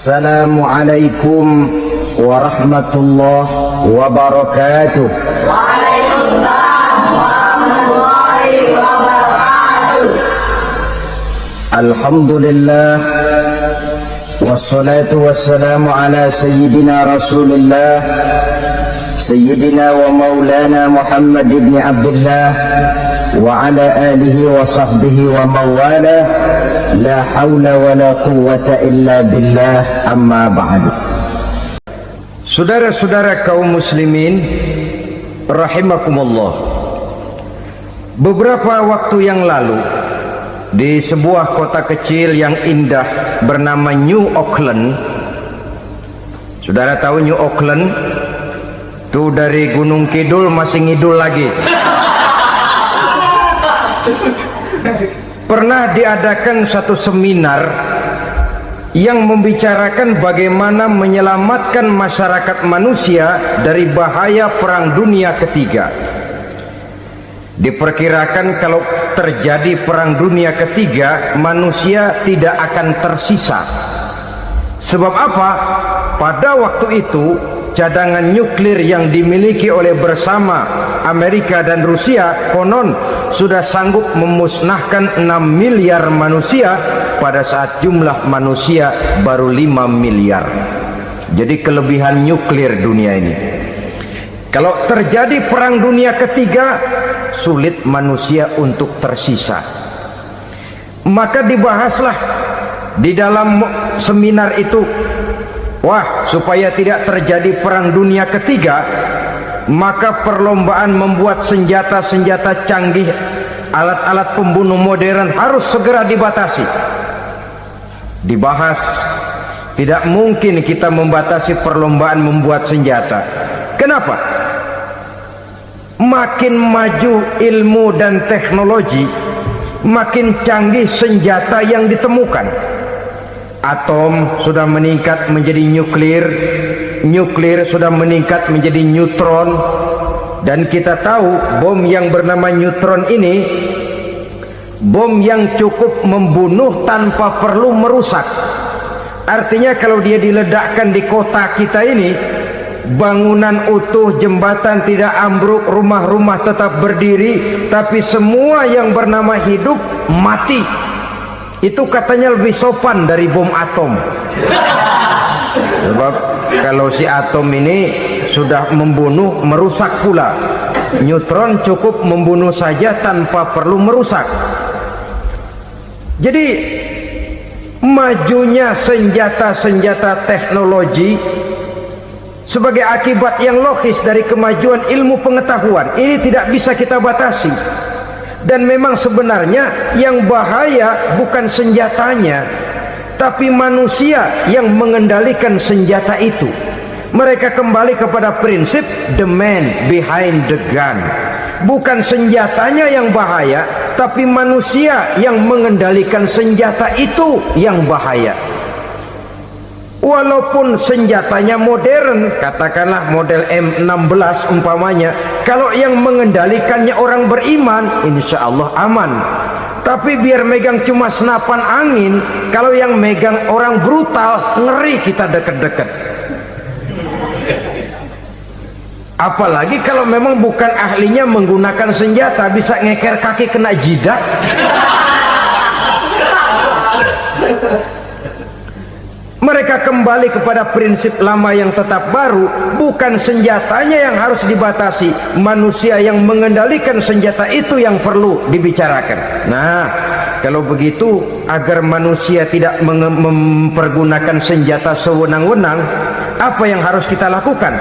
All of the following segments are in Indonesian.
Assalamualaikum warahmatullahi wabarakatuh. Waalaikumsalam warahmatullahi wabarakatuh. Alhamdulillah wassalatu wassalamu ala sayyidina Rasulillah sayyidina wa maulana Muhammad ibn Abdullah wa ala alihi wa sahbihi wa mawala. La hawla wa la quwwata illa billah, amma ba'du. Saudara-saudara kaum muslimin rahimakumullah, beberapa waktu yang lalu di sebuah kota kecil yang indah bernama New Auckland. Saudara tahu New Auckland? Tuh dari Gunung Kidul masih ngidul lagi. Pernah diadakan satu seminar yang membicarakan bagaimana menyelamatkan masyarakat manusia dari bahaya Perang Dunia Ketiga. Diperkirakan kalau terjadi Perang Dunia Ketiga, manusia tidak akan tersisa. Sebab apa? Pada waktu itu cadangan nuklir yang dimiliki oleh bersama Amerika dan Rusia konon sudah sanggup memusnahkan 6 miliar manusia pada saat jumlah manusia baru 5 miliar. Jadi kelebihan nuklir dunia ini. Kalau terjadi Perang Dunia Ketiga, sulit manusia untuk tersisa. Maka dibahaslah di dalam seminar itu, wah, supaya tidak terjadi Perang Dunia Ketiga, maka perlombaan membuat senjata-senjata canggih, alat-alat pembunuh modern harus segera dibatasi. Dibahas, tidak mungkin kita membatasi perlombaan membuat senjata. Kenapa? Makin maju ilmu dan teknologi, makin canggih senjata yang ditemukan. Atom sudah meningkat menjadi nuklir, nuklir sudah meningkat menjadi neutron, dan kita tahu bom yang bernama neutron ini bom yang cukup membunuh tanpa perlu merusak. Artinya kalau dia diledakkan di kota kita ini, bangunan utuh, jembatan tidak ambruk, rumah-rumah tetap berdiri, tapi semua yang bernama hidup mati. Itu katanya lebih sopan dari bom atom. Sebab kalau si atom ini sudah membunuh, merusak pula. Neutron cukup membunuh saja tanpa perlu merusak. Jadi majunya senjata-senjata teknologi sebagai akibat yang logis dari kemajuan ilmu pengetahuan ini tidak bisa kita batasi. Dan memang sebenarnya yang bahaya bukan senjatanya, tapi manusia yang mengendalikan senjata itu. Mereka kembali kepada prinsip the man behind the gun. Bukan senjatanya yang bahaya, tapi manusia yang mengendalikan senjata itu yang bahaya. Walaupun senjatanya modern, katakanlah model M16 umpamanya, kalau yang mengendalikannya orang beriman, insya Allah aman. Tapi biar megang cuma senapan angin, kalau yang megang orang brutal, ngeri kita deket-deket. Apalagi kalau memang bukan ahlinya menggunakan senjata, bisa ngeker kaki kena jidat. Mereka kembali kepada prinsip lama yang tetap baru. Bukan senjatanya yang harus dibatasi, manusia yang mengendalikan senjata itu yang perlu dibicarakan. Nah, kalau begitu, agar manusia tidak mempergunakan senjata sewenang-wenang, apa yang harus kita lakukan?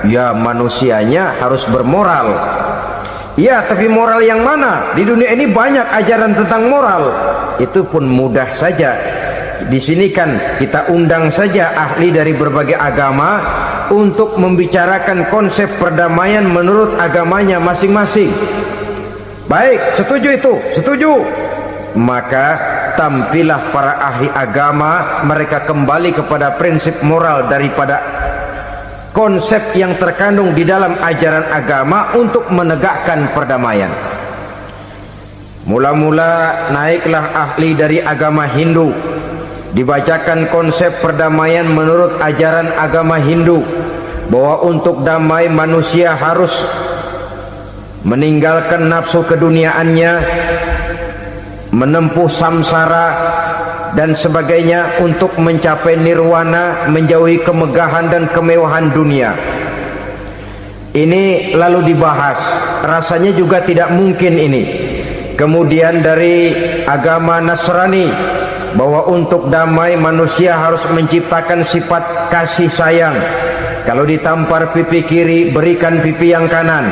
Ya, manusianya harus bermoral. Ya, tapi moral yang mana? Di dunia ini banyak ajaran tentang moral. Itu pun mudah saja. Di sini kan kita undang saja ahli dari berbagai agama untuk membicarakan konsep perdamaian menurut agamanya masing-masing. Baik, setuju itu? Setuju. Maka tampillah para ahli agama, mereka kembali kepada prinsip moral daripada konsep yang terkandung di dalam ajaran agama untuk menegakkan perdamaian. Mula-mula naiklah ahli dari agama Hindu. dibacakan konsep perdamaian menurut ajaran agama Hindu, bahwa untuk damai manusia harus meninggalkan nafsu keduniaannya, menempuh samsara dan sebagainya untuk mencapai nirwana, menjauhi kemegahan dan kemewahan dunia. Ini lalu dibahas, rasanya juga tidak mungkin ini. Kemudian dari agama Nasrani, bahwa untuk damai manusia harus menciptakan sifat kasih sayang. Kalau ditampar pipi kiri, berikan pipi yang kanan.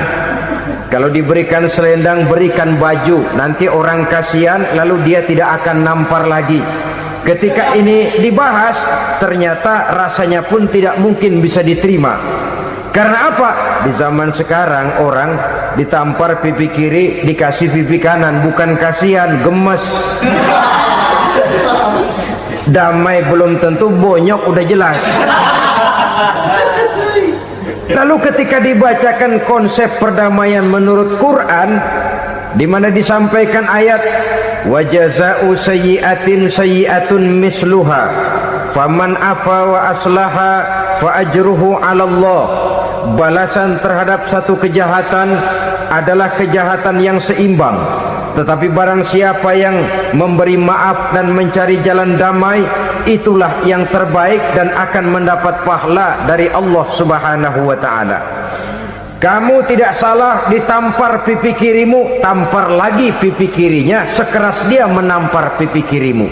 Kalau diberikan selendang, berikan baju. Nanti orang kasihan, lalu dia tidak akan nampar lagi. Ketika ini dibahas, ternyata rasanya pun tidak mungkin bisa diterima. Karena apa? Di zaman sekarang orang ditampar pipi kiri, dikasih pipi kanan. Bukan kasihan, gemes. Damai belum tentu, bonyok udah jelas. Lalu ketika dibacakan konsep perdamaian menurut Quran, di mana disampaikan ayat wa jazaa'u sayyi'atin sayyi'atun misluha faman afa wa aslaha fa ajruhu 'ala Allah, balasan terhadap satu kejahatan adalah kejahatan yang seimbang, tetapi barang siapa yang memberi maaf dan mencari jalan damai, itulah yang terbaik dan akan mendapat pahala dari Allah Subhanahu wa ta'ala. Kamu tidak salah ditampar pipi kirimu, tampar lagi pipi kirinya sekeras dia menampar pipi kirimu.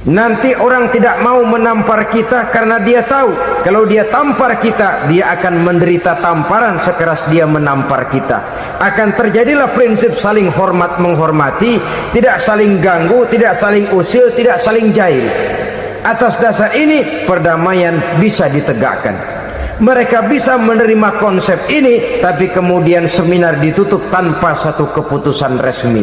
Nanti orang tidak mau menampar kita karena dia tahu kalau dia tampar kita, dia akan menderita tamparan sekeras dia menampar kita. Akan terjadilah prinsip saling hormat menghormati, tidak saling ganggu, tidak saling usil, tidak saling jahil. Atas dasar ini perdamaian bisa ditegakkan. Mereka bisa menerima konsep ini, tapi kemudian seminar ditutup tanpa satu keputusan resmi.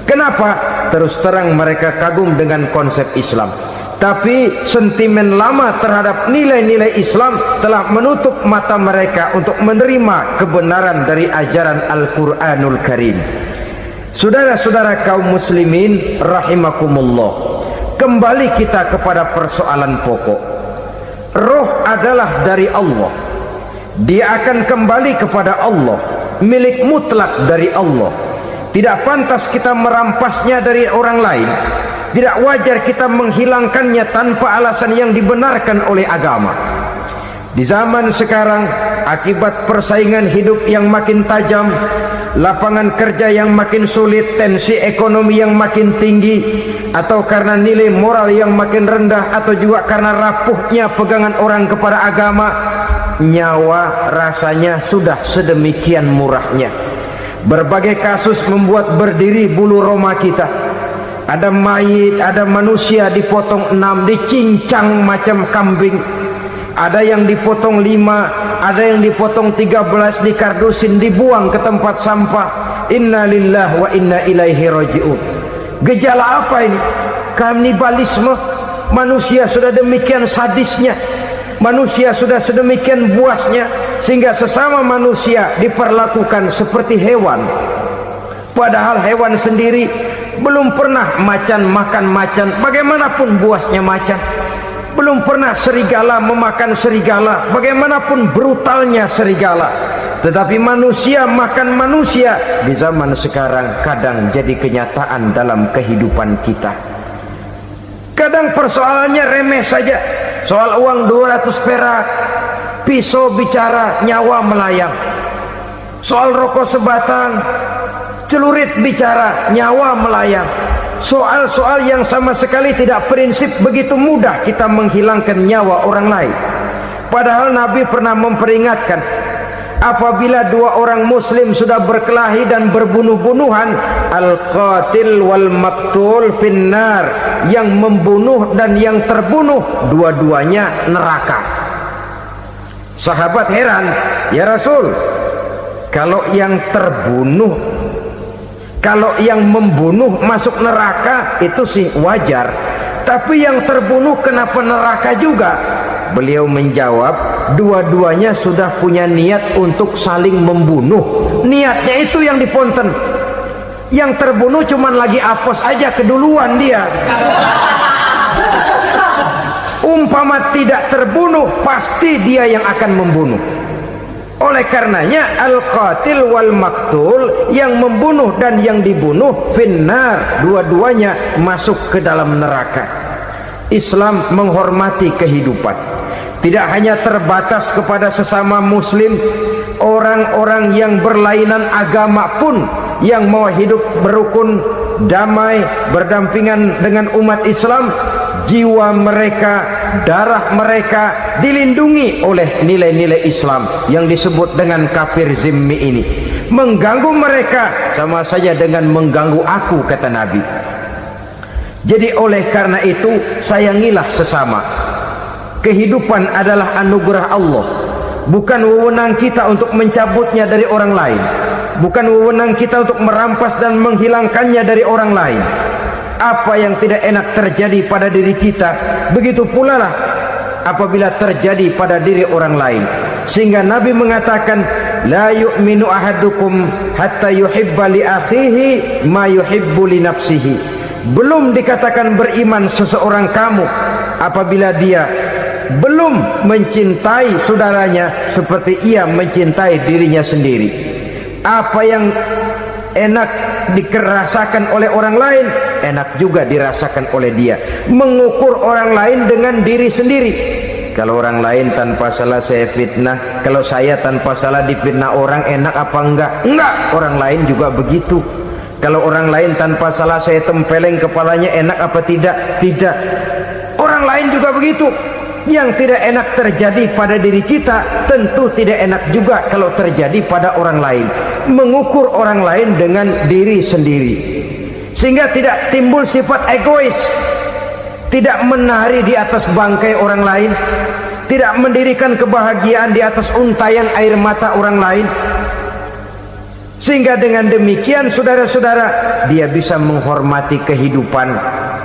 Kenapa? Terus terang mereka kagum dengan konsep Islam, tapi sentimen lama terhadap nilai-nilai Islam telah menutup mata mereka untuk menerima kebenaran dari ajaran Al-Quranul Karim. Saudara-saudara kaum muslimin rahimakumullah, kembali kita kepada persoalan pokok. Roh adalah dari Allah, dia akan kembali kepada Allah, milik mutlak dari Allah. Tidak pantas kita merampasnya dari orang lain. Tidak wajar kita menghilangkannya tanpa alasan yang dibenarkan oleh agama. Di zaman sekarang, akibat persaingan hidup yang makin tajam, lapangan kerja yang makin sulit, tensi ekonomi yang makin tinggi, atau karena nilai moral yang makin rendah, atau juga karena rapuhnya pegangan orang kepada agama, nyawa rasanya sudah sedemikian murahnya. Berbagai kasus membuat berdiri bulu roma kita. Ada mayit, ada manusia dipotong 6, dicincang macam kambing. Ada yang dipotong 5, ada yang dipotong 13, dikardusin, dibuang ke tempat sampah. Inna lillahi wa inna ilaihi raji'un. Gejala apa ini? Kanibalisme. Manusia sudah demikian sadisnya, manusia sudah sedemikian buasnya, sehingga sesama manusia diperlakukan seperti hewan. Padahal hewan sendiri belum pernah macan makan macan, bagaimanapun buasnya macan. Belum pernah serigala memakan serigala, bagaimanapun brutalnya serigala. Tetapi manusia makan manusia di zaman sekarang kadang jadi kenyataan dalam kehidupan kita. Kadang persoalannya remeh saja, soal uang 200 perak, pisau bicara, nyawa melayang. Soal rokok sebatang, celurit bicara, nyawa melayang. Soal-soal yang sama sekali tidak prinsip, begitu mudah kita menghilangkan nyawa orang lain. Padahal Nabi pernah memperingatkan, apabila dua orang muslim sudah berkelahi dan berbunuh-bunuhan, al-qatil wal maqtul finnar, yang membunuh dan yang terbunuh dua-duanya neraka. Sahabat heran, ya Rasul, kalau yang terbunuh, kalau yang membunuh masuk neraka itu sih wajar, tapi yang terbunuh kenapa neraka juga? Beliau menjawab, dua-duanya sudah punya niat untuk saling membunuh. Niatnya itu yang diponten. Yang terbunuh cuman lagi apos aja, keduluan dia. Umpama tidak terbunuh, pasti dia yang akan membunuh. Oleh karenanya al-qatil wal maktul, yang membunuh dan yang dibunuh finnar, dua-duanya masuk ke dalam neraka. Islam menghormati kehidupan, tidak hanya terbatas kepada sesama muslim, orang-orang yang berlainan agama pun yang mau hidup berukun, damai, berdampingan dengan umat Islam, jiwa mereka, darah mereka dilindungi oleh nilai-nilai Islam yang disebut dengan kafir zimmi ini. Mengganggu mereka sama saja dengan mengganggu aku, kata Nabi. Jadi oleh karena itu, sayangilah sesama. Kehidupan adalah anugerah Allah, bukan wewenang kita untuk mencabutnya dari orang lain, bukan wewenang kita untuk merampas dan menghilangkannya dari orang lain. Apa yang tidak enak terjadi pada diri kita, begitu pula lah apabila terjadi pada diri orang lain. Sehingga Nabi mengatakan, la yu'minu ahadukum hatta yuhibba li akhihi ma yuhibbu li nafsihi. Belum dikatakan beriman seseorang kamu apabila dia belum mencintai saudaranya seperti ia mencintai dirinya sendiri. Apa yang enak dirasakan oleh orang lain, enak juga dirasakan oleh dia. Mengukur orang lain dengan diri sendiri. Kalau orang lain tanpa salah saya fitnah, kalau saya tanpa salah difitnah orang, enak apa enggak? Enggak, orang lain juga begitu. Kalau orang lain tanpa salah saya tempeleng kepalanya, enak apa tidak? Tidak. Orang lain juga begitu. Yang tidak enak terjadi pada diri kita, tentu tidak enak juga kalau terjadi pada orang lain. Mengukur orang lain dengan diri sendiri, sehingga tidak timbul sifat egois, tidak menari di atas bangkai orang lain, tidak mendirikan kebahagiaan di atas untayan air mata orang lain. Sehingga dengan demikian, saudara-saudara, dia bisa menghormati kehidupan,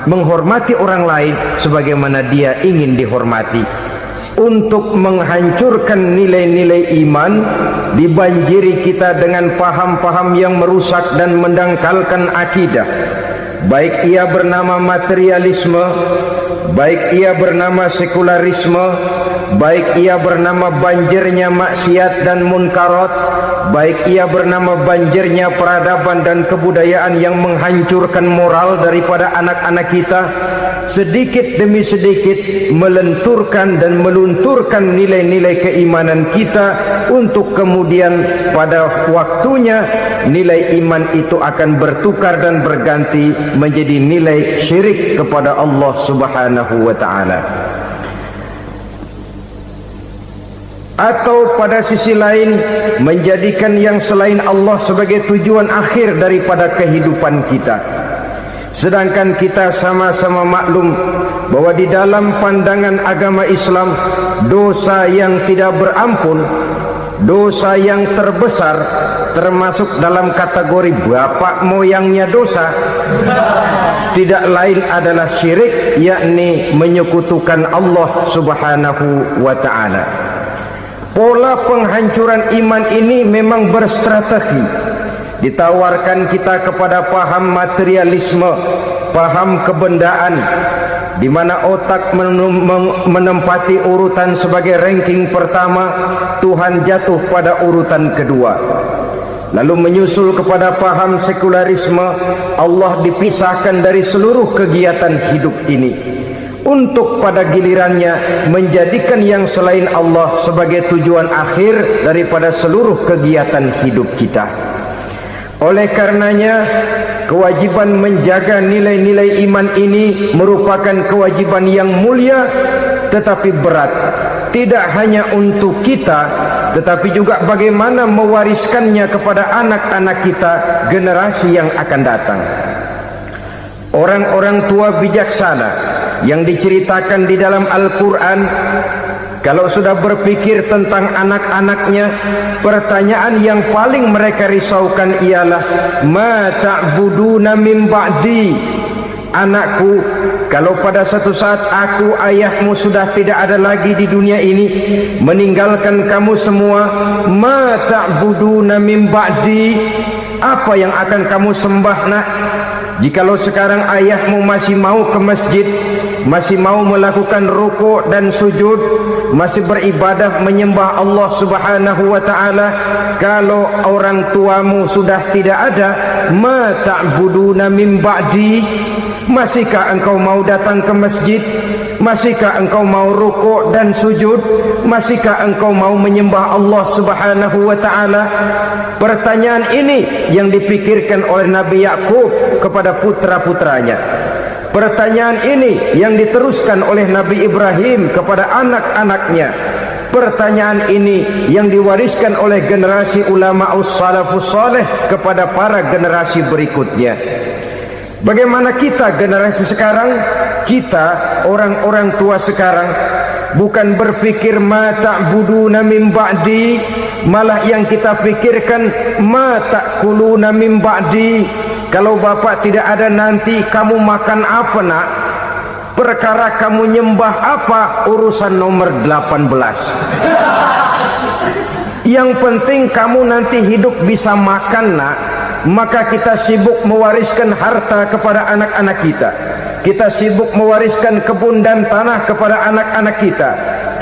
menghormati orang lain sebagaimana dia ingin dihormati. Untuk menghancurkan nilai-nilai iman, dibanjiri kita dengan paham-paham yang merusak dan mendangkalkan akidah, baik ia bernama materialisme, baik ia bernama sekularisme, baik ia bernama banjirnya maksiat dan munkarat, baik ia bernama banjirnya peradaban dan kebudayaan yang menghancurkan moral daripada anak-anak kita. Sedikit demi sedikit melenturkan dan melunturkan nilai-nilai keimanan kita, untuk kemudian pada waktunya nilai iman itu akan bertukar dan berganti menjadi nilai syirik kepada Allah Subhanahu wa ta'ala. Atau pada sisi lain, menjadikan yang selain Allah sebagai tujuan akhir daripada kehidupan kita. Sedangkan kita sama-sama maklum bahwa di dalam pandangan agama Islam, dosa yang tidak berampun, dosa yang terbesar, termasuk dalam kategori bapak moyangnya dosa, tidak lain adalah syirik, yakni menyekutukan Allah Subhanahu wa ta'ala. Pola penghancuran iman ini memang berstrategi. Ditawarkan kita kepada paham materialisme, paham kebendaan, di mana otak menempati urutan sebagai ranking pertama, Tuhan jatuh pada urutan kedua. Lalu menyusul kepada paham sekularisme, Allah dipisahkan dari seluruh kegiatan hidup ini, untuk pada gilirannya menjadikan yang selain Allah sebagai tujuan akhir daripada seluruh kegiatan hidup kita. Oleh karenanya, kewajiban menjaga nilai-nilai iman ini merupakan kewajiban yang mulia tetapi berat, tidak hanya untuk kita, tetapi juga bagaimana mewariskannya kepada anak-anak kita, generasi yang akan datang. Orang-orang tua bijaksana yang diceritakan di dalam Al-Quran, kalau sudah berpikir tentang anak-anaknya, pertanyaan yang paling mereka risaukan ialah, ma ta'buduna min ba'di. Anakku, kalau pada satu saat aku, ayahmu sudah tidak ada lagi di dunia ini, meninggalkan kamu semua, ma ta'buduna min ba'di, apa yang akan kamu sembah nak? Jikalau sekarang ayahmu masih mau ke masjid, masih mau melakukan rukuk dan sujud, masih beribadah menyembah Allah Subhanahu wa taala, kalau orang tuamu sudah tidak ada, ma ta'buduna min ba'di, masihkah engkau mau datang ke masjid? Masihkah engkau mau rukuk dan sujud? Masihkah engkau mau menyembah Allah Subhanahu wa taala? Pertanyaan ini yang dipikirkan oleh Nabi Yakub kepada putra-putranya. Pertanyaan ini yang diteruskan oleh Nabi Ibrahim kepada anak-anaknya. Pertanyaan ini yang diwariskan oleh generasi ulama salafus saleh kepada para generasi berikutnya. Bagaimana kita generasi sekarang? Kita orang-orang tua sekarang bukan berfikir ma ta'buduna min ba'di, malah yang kita fikirkan ma ta'kuluna min ba'di. Kalau bapak tidak ada nanti kamu makan apa nak? Perkara kamu nyembah apa? Urusan nomor 18. Yang penting kamu nanti hidup bisa makan nak. Maka kita sibuk mewariskan harta kepada anak-anak kita. Kita sibuk mewariskan kebun dan tanah kepada anak-anak kita.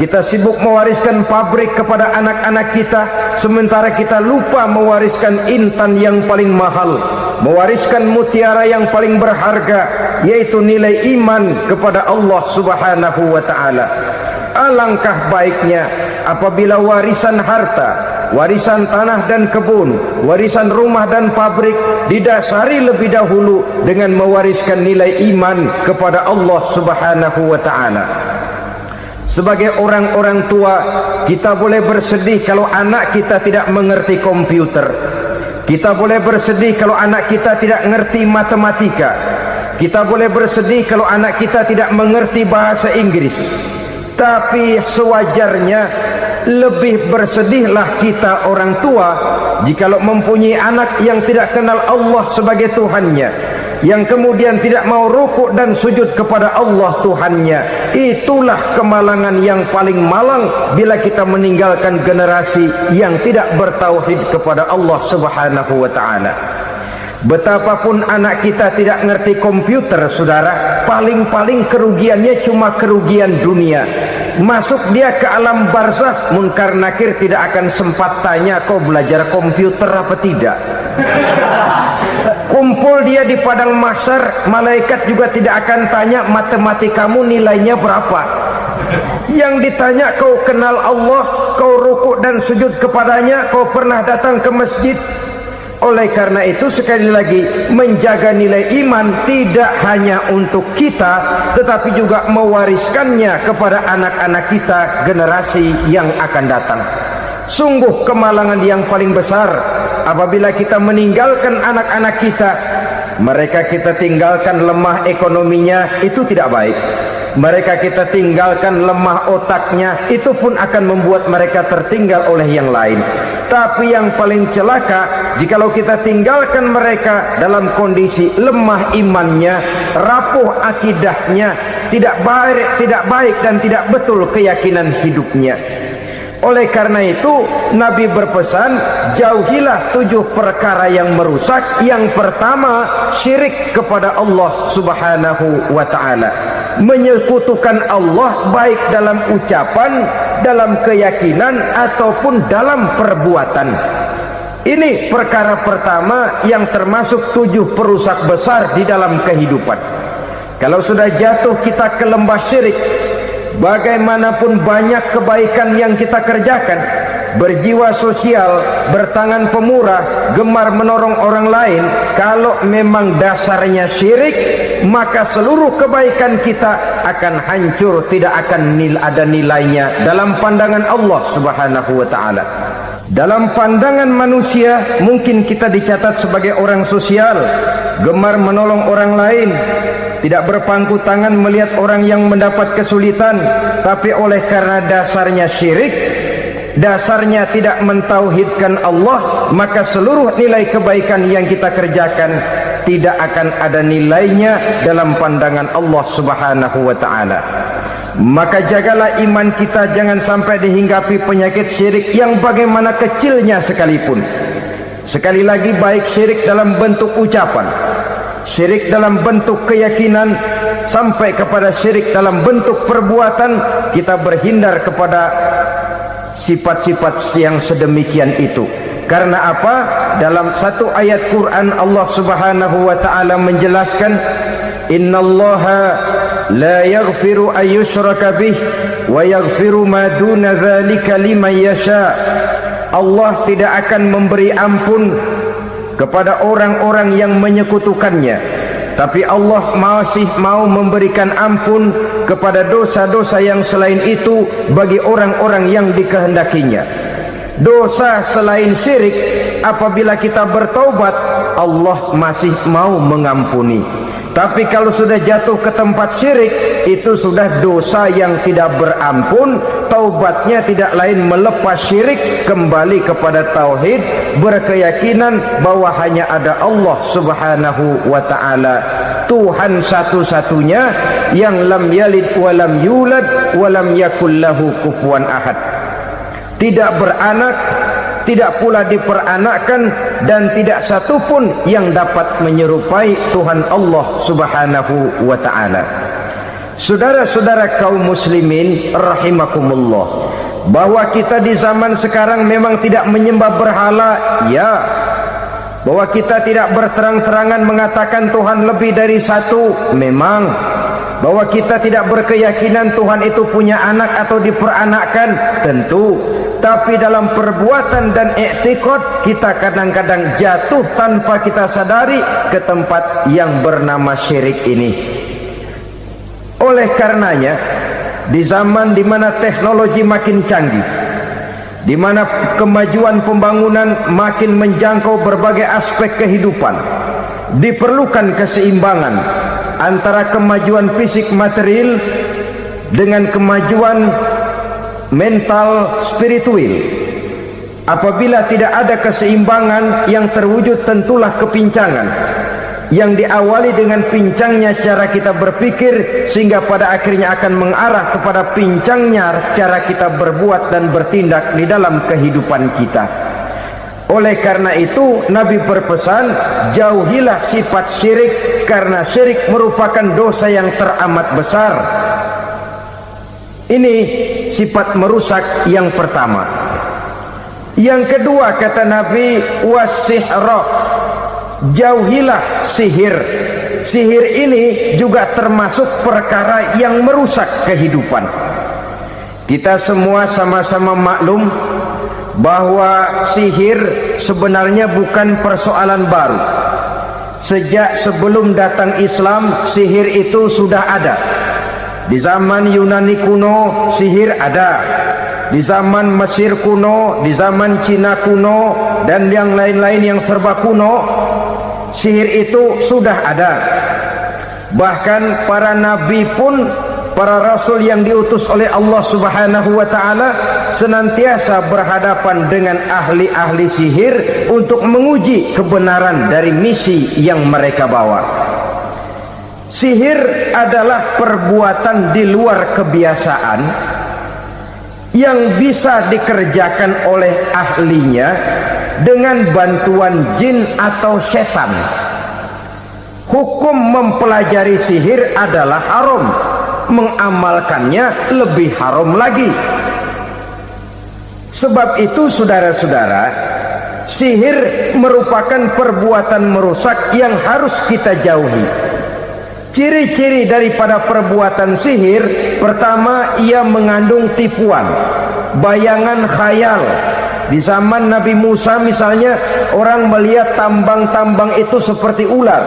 Kita sibuk mewariskan pabrik kepada anak-anak kita, sementara kita lupa mewariskan intan yang paling mahal, mewariskan mutiara yang paling berharga, yaitu nilai iman kepada Allah Subhanahu wa taala. Alangkah baiknya apabila warisan harta, warisan tanah dan kebun, warisan rumah dan pabrik didasari lebih dahulu dengan mewariskan nilai iman kepada Allah Subhanahu wa taala. Sebagai orang-orang tua, kita boleh bersedih kalau anak kita tidak mengerti komputer. Kita boleh bersedih kalau anak kita tidak mengerti matematika. Kita boleh bersedih kalau anak kita tidak mengerti bahasa Inggris. Tapi sewajarnya lebih bersedihlah kita orang tua jikalau mempunyai anak yang tidak kenal Allah sebagai Tuhannya, yang kemudian tidak mau rukuk dan sujud kepada Allah Tuhannya. Itulah kemalangan yang paling malang bila kita meninggalkan generasi yang tidak bertauhid kepada Allah Subhanahu wa taala. Betapapun anak kita tidak ngerti komputer, saudara, paling-paling kerugiannya cuma kerugian dunia. Masuk dia ke alam barzakh, munkar nakir tidak akan sempat tanya kau belajar komputer apa tidak. Kumpul dia di padang mahsyar, malaikat juga tidak akan tanya matematikamu nilainya berapa. Yang ditanya kau kenal Allah, kau rukuk dan sujud kepadanya, kau pernah datang ke masjid. Oleh karena itu sekali lagi, menjaga nilai iman tidak hanya untuk kita, tetapi juga mewariskannya kepada anak-anak kita generasi yang akan datang. Sungguh kemalangan yang paling besar apabila kita meninggalkan anak-anak kita. Mereka kita tinggalkan lemah ekonominya, itu tidak baik. Mereka kita tinggalkan lemah otaknya, itu pun akan membuat mereka tertinggal oleh yang lain. Tapi yang paling celaka jikalau kita tinggalkan mereka dalam kondisi lemah imannya, rapuh akidahnya, tidak baik dan tidak betul keyakinan hidupnya. Oleh karena itu Nabi berpesan, jauhilah 7 perkara yang merusak. Yang pertama, syirik kepada Allah Subhanahu wa taala. Menyekutukan Allah baik dalam ucapan, dalam keyakinan ataupun dalam perbuatan. Ini perkara pertama yang termasuk 7 perusak besar di dalam kehidupan. Kalau sudah jatuh kita ke lembah syirik, bagaimanapun banyak kebaikan yang kita kerjakan, berjiwa sosial, bertangan pemurah, gemar menolong orang lain, kalau memang dasarnya syirik, maka seluruh kebaikan kita akan hancur, tidak akan ada nilainya dalam pandangan Allah Subhanahu wa taala. Dalam pandangan manusia mungkin kita dicatat sebagai orang sosial, gemar menolong orang lain, tidak berpangku tangan melihat orang yang mendapat kesulitan. Tapi oleh karena dasarnya syirik, dasarnya tidak mentauhidkan Allah, maka seluruh nilai kebaikan yang kita kerjakan tidak akan ada nilainya dalam pandangan Allah Subhanahu wa taala. Maka jagalah iman kita jangan sampai dihinggapi penyakit syirik yang bagaimana kecilnya sekalipun. Sekali lagi, baik syirik dalam bentuk ucapan, syirik dalam bentuk keyakinan, sampai kepada syirik dalam bentuk perbuatan, kita berhindar kepada sifat-sifat yang sedemikian itu. Karena apa? Dalam satu ayat Quran Allah Subhanahu wa taala menjelaskan, innallaha la yaghfiru ayyushraka bih wa yaghfiru ma duna dzalika liman yasha. Allah tidak akan memberi ampun kepada orang-orang yang menyekutukannya, tapi Allah masih mau memberikan ampun kepada dosa-dosa yang selain itu bagi orang-orang yang dikehendakinya. Dosa selain syirik, apabila kita bertaubat, Allah masih mau mengampuni. Tapi kalau sudah jatuh ke tempat syirik, itu sudah dosa yang tidak berampun. Taubatnya tidak lain melepas syirik, kembali kepada tauhid, berkeyakinan bahwa hanya ada Allah Subhanahu wa ta'ala, Tuhan satu-satunya yang lam yalid walam yulad walam yakul lahu kufuwan ahad. Tidak beranak, tidak pula diperanakkan, dan tidak satupun yang dapat menyerupai Tuhan Allah Subhanahu wa ta'ala. Saudara-saudara kaum muslimin rahimakumullah, bahwa kita di zaman sekarang memang tidak menyembah berhala, ya. Bahwa kita tidak berterang-terangan mengatakan Tuhan lebih dari satu, memang. Bahwa kita tidak berkeyakinan Tuhan itu punya anak atau diperanakkan, tentu. Tapi dalam perbuatan dan i'tiqad, kita kadang-kadang jatuh tanpa kita sadari ke tempat yang bernama syirik ini. Oleh karenanya, di zaman di mana teknologi makin canggih, di mana kemajuan pembangunan makin menjangkau berbagai aspek kehidupan, diperlukan keseimbangan antara kemajuan fisik material dengan kemajuan mental spiritual. Apabila tidak ada keseimbangan, yang terwujud tentulah kepincangan, yang diawali dengan pincangnya cara kita berpikir, sehingga pada akhirnya akan mengarah kepada pincangnya cara kita berbuat dan bertindak di dalam kehidupan kita. Oleh karena itu Nabi berpesan, jauhilah sifat syirik, karena syirik merupakan dosa yang teramat besar. Ini sifat merusak yang pertama. Yang kedua, kata Nabi, wasihra, jauhilah sihir. Sihir ini juga termasuk perkara yang merusak kehidupan. Kita semua sama-sama maklum bahwa sihir sebenarnya bukan persoalan baru. Sejak sebelum datang Islam, sihir itu sudah ada. Di zaman Yunani kuno, sihir ada. Di zaman Mesir kuno, di zaman Cina kuno, dan yang lain-lain yang serba kuno, sihir itu sudah ada. Bahkan para nabi pun, para rasul yang diutus oleh Allah Subhanahu wa ta'ala, senantiasa berhadapan dengan ahli-ahli sihir untuk menguji kebenaran dari misi yang mereka bawa. Sihir adalah perbuatan di luar kebiasaan yang bisa dikerjakan oleh ahlinya dengan bantuan jin atau setan. Hukum mempelajari sihir adalah haram, mengamalkannya lebih haram lagi. Sebab itu saudara-saudara, sihir merupakan perbuatan merusak yang harus kita jauhi. Ciri-ciri daripada perbuatan sihir, pertama, ia mengandung tipuan, bayangan khayal. Di zaman Nabi Musa misalnya, orang melihat tambang-tambang itu seperti ular.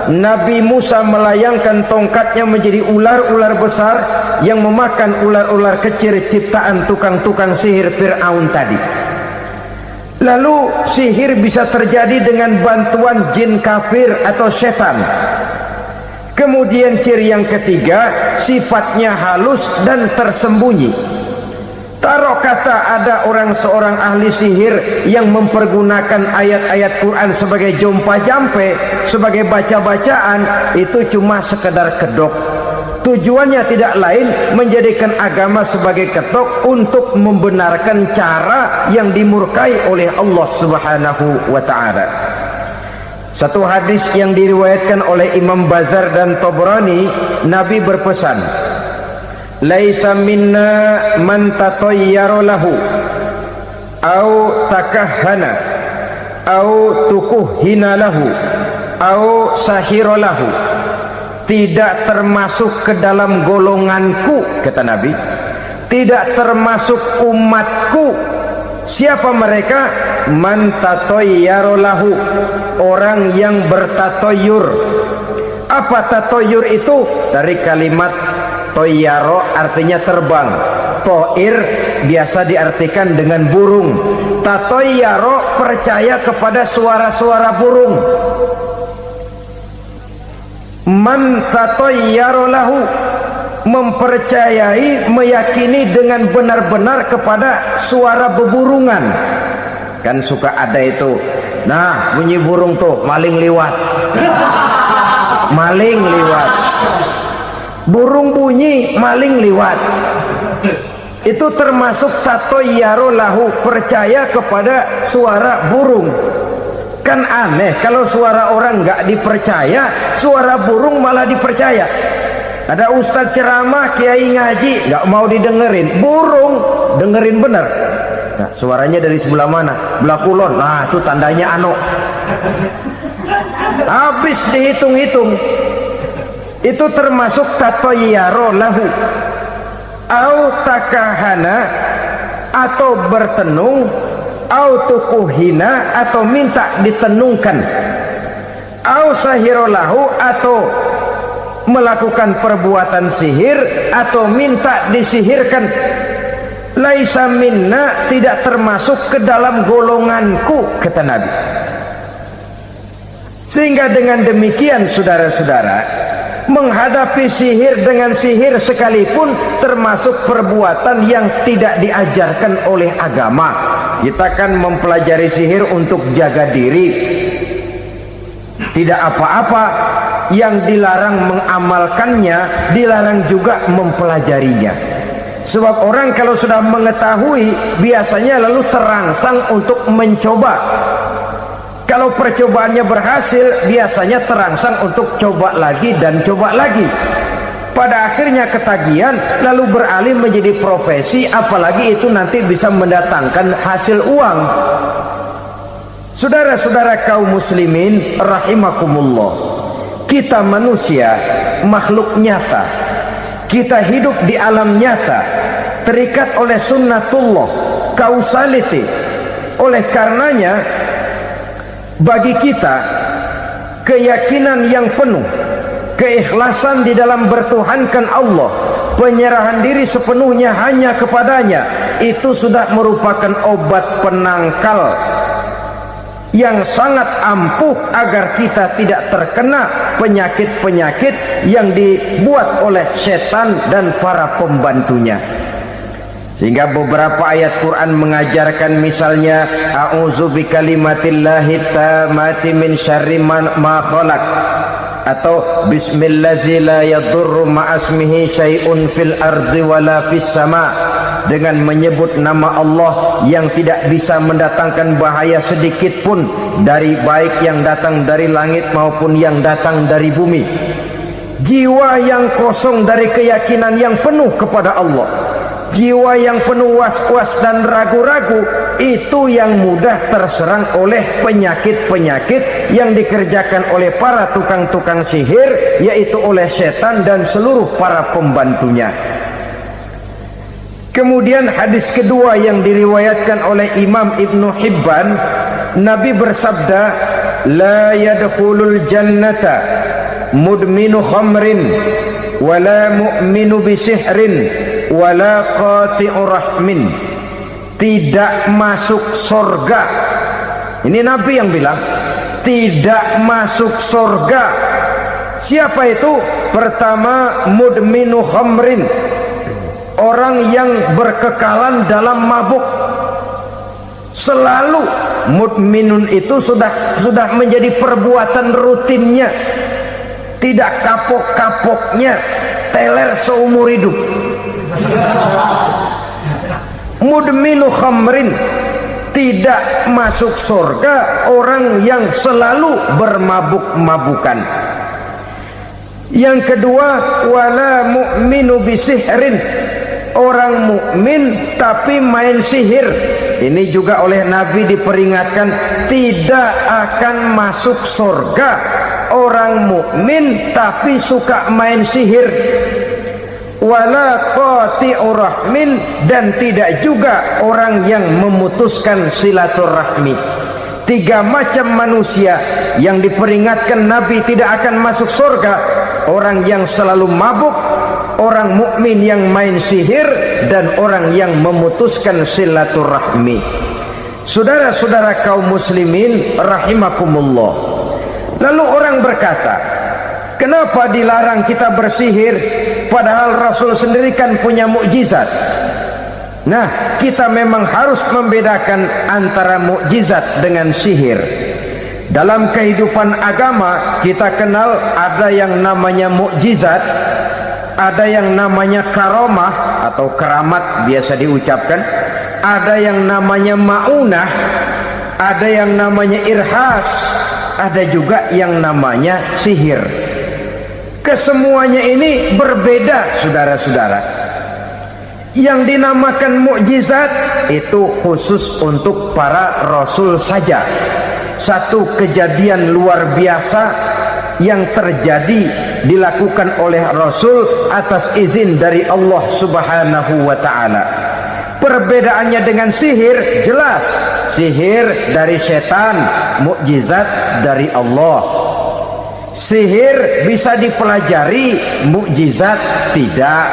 Nabi Musa melayangkan tongkatnya menjadi ular-ular besar yang memakan ular-ular kecil ciptaan tukang-tukang sihir Fir'aun tadi. Lalu sihir bisa terjadi dengan bantuan jin kafir atau setan. Kemudian ciri yang ketiga, sifatnya halus dan tersembunyi. Taruh kata ada seorang ahli sihir yang mempergunakan ayat-ayat Quran sebagai jompa-jampe, sebagai baca-bacaan, itu cuma sekedar kedok. Tujuannya tidak lain menjadikan agama sebagai ketok untuk membenarkan cara yang dimurkai oleh Allah Subhanahu wa ta'ala. Satu hadis yang diriwayatkan oleh Imam Bazar dan Tabrani, Nabi berpesan, "Laisa minna man tatayyara lahu au takahhana au tukuhina lahu au sahira lahu." Tidak termasuk ke dalam golonganku, kata Nabi, tidak termasuk umatku. Siapa mereka? Man tatayyara lahu, orang yang bertatoyur. Apa tatoyur itu? Dari kalimat toyaro, artinya terbang. Toir biasa diartikan dengan burung. Tatoyaro percaya kepada suara-suara burung. Man tatayyara lahu, mempercayai, meyakini dengan benar-benar kepada suara beburungan. Kan suka ada itu, nah bunyi burung tuh, maling liwat. Maling liwat, burung bunyi, maling liwat. Itu termasuk tatayyara lahu, percaya kepada suara burung. Kan aneh kalau suara orang nggak dipercaya, suara burung malah dipercaya. Ada ustadz ceramah, kiai ngaji, nggak mau didengerin, burung dengerin bener. Nah, suaranya dari sebelah mana? Belah kulon. Nah, itu tandanya ano. Habis dihitung-hitung. Itu termasuk tatayyara lahu. Au takahana, atau bertenung, au tukuhina, atau minta ditenungkan, au sahirolahu, atau melakukan perbuatan sihir, atau minta disihirkan. Laisa minna, tidak termasuk ke dalam golonganku, kata Nabi. Sehingga dengan demikian, saudara-saudara, menghadapi sihir dengan sihir sekalipun termasuk perbuatan yang tidak diajarkan oleh agama. Kita kan mempelajari sihir untuk jaga diri, tidak apa-apa. Yang dilarang mengamalkannya, dilarang juga mempelajarinya. Sebab orang kalau sudah mengetahui, biasanya lalu terangsang untuk mencoba. Kalau percobaannya berhasil, biasanya terangsang untuk coba lagi dan coba lagi. Pada akhirnya ketagihan, lalu beralih menjadi profesi, apalagi itu nanti bisa mendatangkan hasil uang. Saudara-saudara kaum muslimin rahimakumullah, kita manusia makhluk nyata, kita hidup di alam nyata, terikat oleh sunnatullah, causality. Oleh karenanya, bagi kita keyakinan yang penuh, keikhlasan di dalam bertuhankan Allah, penyerahan diri sepenuhnya hanya kepadanya, itu sudah merupakan obat penangkal yang sangat ampuh agar kita tidak terkena penyakit-penyakit yang dibuat oleh setan dan para pembantunya. Sehingga beberapa ayat Quran mengajarkan, misalnya a'udzu bikalimatillahi tammati min syarri ma khalaq, atau bismillazi la yadurru ma'asmihi syai'un fil ardi wala fis sama, dengan menyebut nama Allah yang tidak bisa mendatangkan bahaya sedikit pun, dari baik yang datang dari langit maupun yang datang dari bumi. Jiwa yang kosong dari keyakinan yang penuh kepada Allah, jiwa yang penuh was-was dan ragu-ragu, itu yang mudah terserang oleh penyakit-penyakit yang dikerjakan oleh para tukang-tukang sihir, yaitu oleh setan dan seluruh para pembantunya. Kemudian hadis kedua yang diriwayatkan oleh Imam Ibnu Hibban, Nabi bersabda, la yadkhulul jannata mudminu khamrin wala mu'minu bisihrin wala qati'u rahmin. Tidak masuk surga. Ini Nabi yang bilang, tidak masuk surga. Siapa itu? Pertama, mudminu khamrin, orang yang berkekalan dalam mabuk. Selalu mudminun itu sudah menjadi perbuatan rutinnya, tidak kapok-kapoknya, teler seumur hidup. Mudminu khamrin, tidak masuk surga orang yang selalu bermabuk-mabukan. Yang kedua, wala mu'minu bisihrin, orang mukmin tapi main sihir. Ini juga oleh Nabi diperingatkan, tidak akan masuk surga orang mukmin tapi suka main sihir. Wala qati'ur rahmin, dan tidak juga orang yang memutuskan silaturahmi. 3 macam manusia yang diperingatkan Nabi tidak akan masuk surga: orang yang selalu mabuk, orang mukmin yang main sihir, dan orang yang memutuskan silaturahmi. Saudara-saudara kaum muslimin rahimakumullah. Lalu orang berkata, kenapa dilarang kita bersihir padahal Rasul sendiri kan punya mukjizat? Nah, kita memang harus membedakan antara mukjizat dengan sihir. Dalam kehidupan agama kita kenal ada yang namanya mukjizat, ada yang namanya karomah atau keramat biasa diucapkan, ada yang namanya maunah, ada yang namanya irhas, ada juga yang namanya sihir. Kesemuanya ini berbeda, saudara-saudara. Yang dinamakan mukjizat itu khusus untuk para rasul saja. Satu kejadian luar biasa yang terjadi dilakukan oleh Rasul atas izin dari Allah Subhanahu wa ta'ala. Perbedaannya dengan sihir jelas. Sihir dari setan, mukjizat dari Allah. Sihir bisa dipelajari, mukjizat tidak.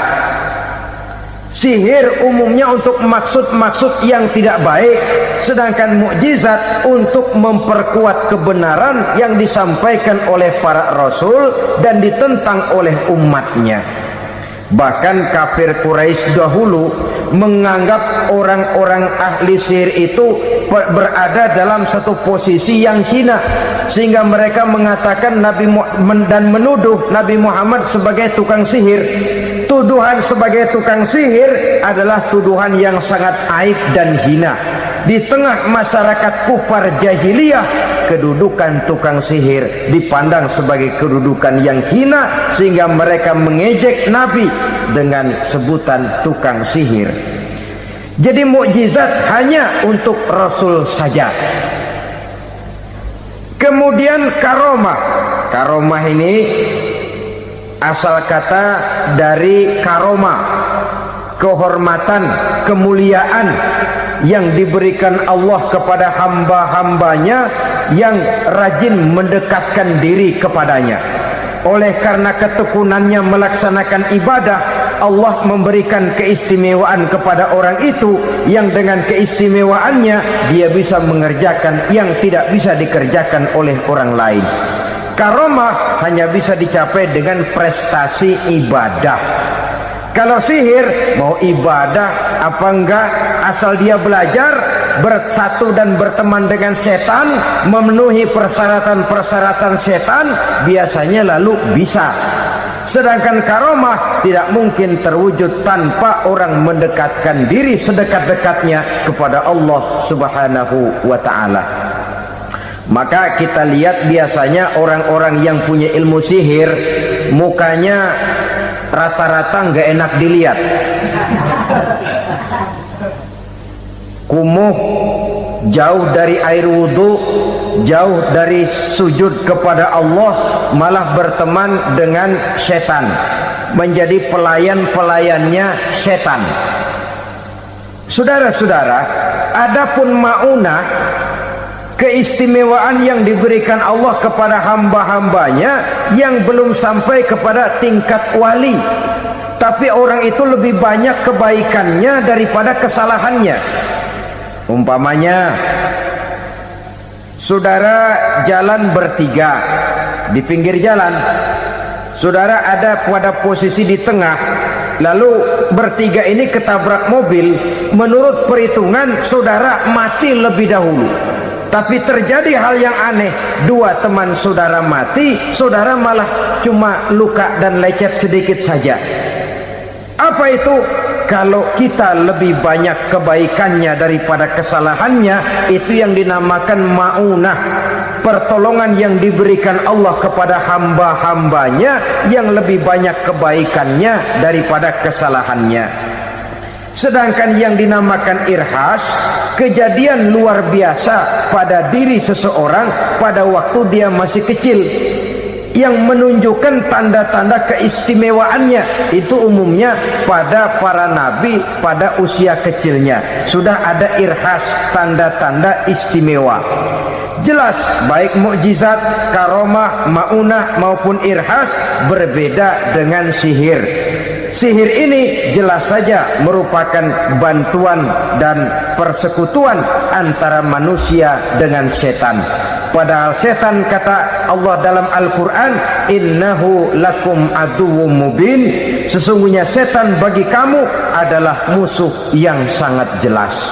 Sihir umumnya untuk maksud-maksud yang tidak baik, sedangkan mukjizat untuk memperkuat kebenaran yang disampaikan oleh para rasul dan ditentang oleh umatnya. Bahkan kafir Quraisy dahulu menganggap orang-orang ahli sihir itu berada dalam satu posisi yang hina, sehingga mereka mengatakan Nabi Muhammad dan menuduh Nabi Muhammad sebagai tukang sihir. Tuduhan sebagai tukang sihir adalah tuduhan yang sangat aib dan hina. Di tengah masyarakat kufar jahiliyah, kedudukan tukang sihir dipandang sebagai kedudukan yang hina, sehingga mereka mengejek Nabi dengan sebutan tukang sihir. Jadi mukjizat hanya untuk Rasul saja. Kemudian karomah. Karomah ini asal kata dari karoma, kehormatan, kemuliaan yang diberikan Allah kepada hamba-hambanya yang rajin mendekatkan diri kepadanya. Oleh karena ketekunannya melaksanakan ibadah, Allah memberikan keistimewaan kepada orang itu, yang dengan keistimewaannya dia bisa mengerjakan yang tidak bisa dikerjakan oleh orang lain. Karomah hanya bisa dicapai dengan prestasi ibadah. Kalau sihir, mau ibadah apa enggak, asal dia belajar, bersatu dan berteman dengan setan, memenuhi persyaratan-persyaratan setan, biasanya lalu bisa. Sedangkan karomah tidak mungkin terwujud tanpa orang mendekatkan diri sedekat-dekatnya kepada Allah Subhanahu wa ta'ala. Maka kita lihat biasanya orang-orang yang punya ilmu sihir, mukanya rata-rata nggak enak dilihat. Kumuh, jauh dari air wudhu, jauh dari sujud kepada Allah, malah berteman dengan setan, menjadi pelayan-pelayannya setan. Saudara-saudara, adapun maunah, keistimewaan yang diberikan Allah kepada hamba-hambanya yang belum sampai kepada tingkat wali, tapi orang itu lebih banyak kebaikannya daripada kesalahannya. Umpamanya, saudara jalan bertiga di pinggir jalan, saudara ada pada posisi di tengah, lalu bertiga ini ketabrak mobil. Menurut perhitungan saudara mati lebih dahulu. Tapi terjadi hal yang aneh, dua teman saudara mati, saudara malah cuma luka dan lecet sedikit saja. Apa itu? kalau kita lebih banyak kebaikannya daripada kesalahannya, itu yang dinamakan ma'unah, pertolongan yang diberikan Allah kepada hamba-hambanya yang lebih banyak kebaikannya daripada kesalahannya. Sedangkan yang dinamakan irhas, kejadian luar biasa pada diri seseorang pada waktu dia masih kecil, yang menunjukkan tanda-tanda keistimewaannya. Itu umumnya pada para nabi pada usia kecilnya sudah ada irhas, tanda-tanda istimewa. Jelas baik mukjizat, karomah, maunah maupun irhas berbeda dengan sihir. Sihir ini jelas saja merupakan bantuan dan persekutuan antara manusia dengan setan. Padahal setan, kata Allah dalam Al-Quran, innahu lakum aduwwum mubin, sesungguhnya setan bagi kamu adalah musuh yang sangat jelas.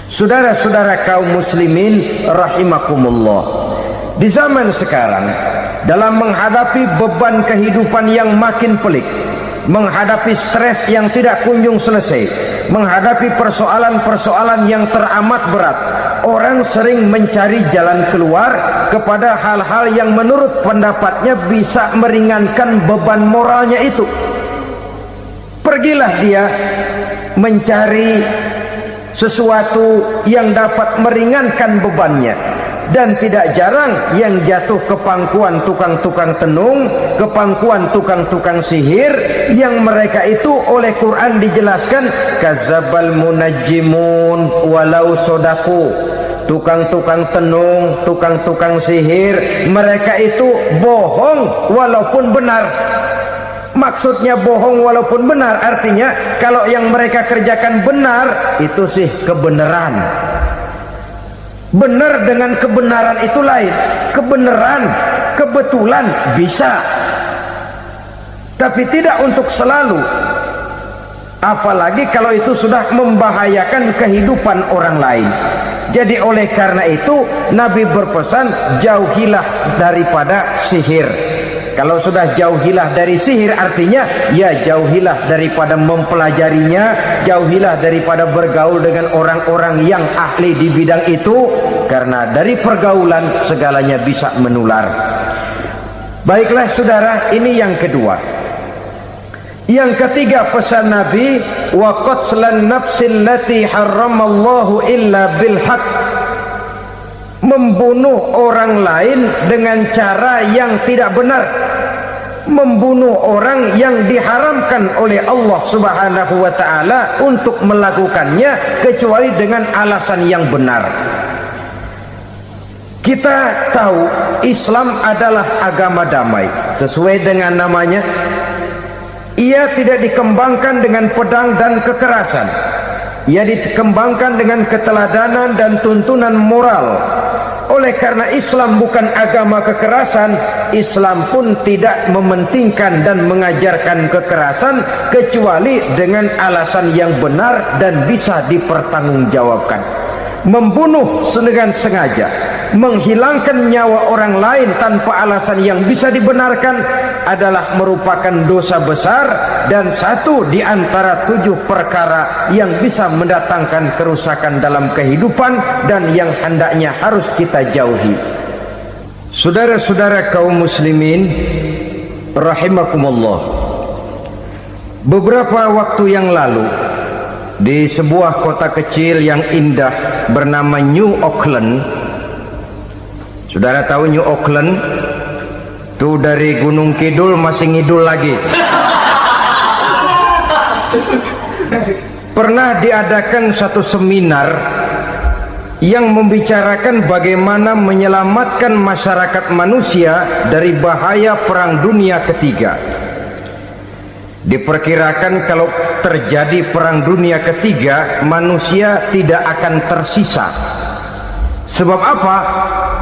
Saudara-saudara kaum muslimin rahimakumullah, di zaman sekarang dalam menghadapi beban kehidupan yang makin pelik, menghadapi stres yang tidak kunjung selesai, menghadapi persoalan-persoalan yang teramat berat, orang sering mencari jalan keluar kepada hal-hal yang menurut pendapatnya bisa meringankan beban moralnya itu. Pergilah dia mencari sesuatu yang dapat meringankan bebannya. Dan tidak jarang yang jatuh ke pangkuan tukang-tukang tenung, ke pangkuan tukang-tukang sihir, yang mereka itu oleh Quran dijelaskan kadzabal munajjimun walau sodaku. Tukang-tukang tenung, tukang-tukang sihir, mereka itu bohong walaupun benar. Maksudnya bohong walaupun benar, artinya kalau yang mereka kerjakan benar, itu sih kebenaran. Benar dengan kebenaran itu lain. Kebenaran, kebetulan bisa, tapi tidak untuk selalu. Apalagi kalau itu sudah membahayakan kehidupan orang lain. Jadi oleh karena itu Nabi berpesan, jauhilah daripada sihir. Kalau sudah jauhilah dari sihir, artinya ya jauhilah daripada mempelajarinya, jauhilah daripada bergaul dengan orang-orang yang ahli di bidang itu, karena dari pergaulan segalanya bisa menular. Baiklah saudara, ini yang kedua. Yang ketiga pesan Nabi, wa qatlan nafsil lati harramallahu illa bil haq, membunuh orang lain dengan cara yang tidak benar, membunuh orang yang diharamkan oleh Allah Subhanahu wa taala untuk melakukannya kecuali dengan alasan yang benar. Kita tahu Islam adalah agama damai sesuai dengan namanya. Ia tidak dikembangkan dengan pedang dan kekerasan. Ia dikembangkan dengan keteladanan dan tuntunan moral. Oleh karena Islam bukan agama kekerasan, Islam pun tidak mementingkan dan mengajarkan kekerasan kecuali dengan alasan yang benar dan bisa dipertanggungjawabkan. Membunuh dengan sengaja, menghilangkan nyawa orang lain tanpa alasan yang bisa dibenarkan adalah merupakan dosa besar dan satu di antara 7 perkara yang bisa mendatangkan kerusakan dalam kehidupan dan yang hendaknya harus kita jauhi. Saudara-saudara kaum muslimin rahimakumullah, beberapa waktu yang lalu di sebuah kota kecil yang indah bernama New Auckland. Saudara tahu New Auckland? Tuh dari Gunung Kidul masih ngidul lagi. Pernah diadakan satu seminar yang membicarakan bagaimana menyelamatkan masyarakat manusia dari bahaya Perang Dunia Ketiga. Diperkirakan kalau terjadi Perang Dunia Ketiga, manusia tidak akan tersisa. Sebab apa?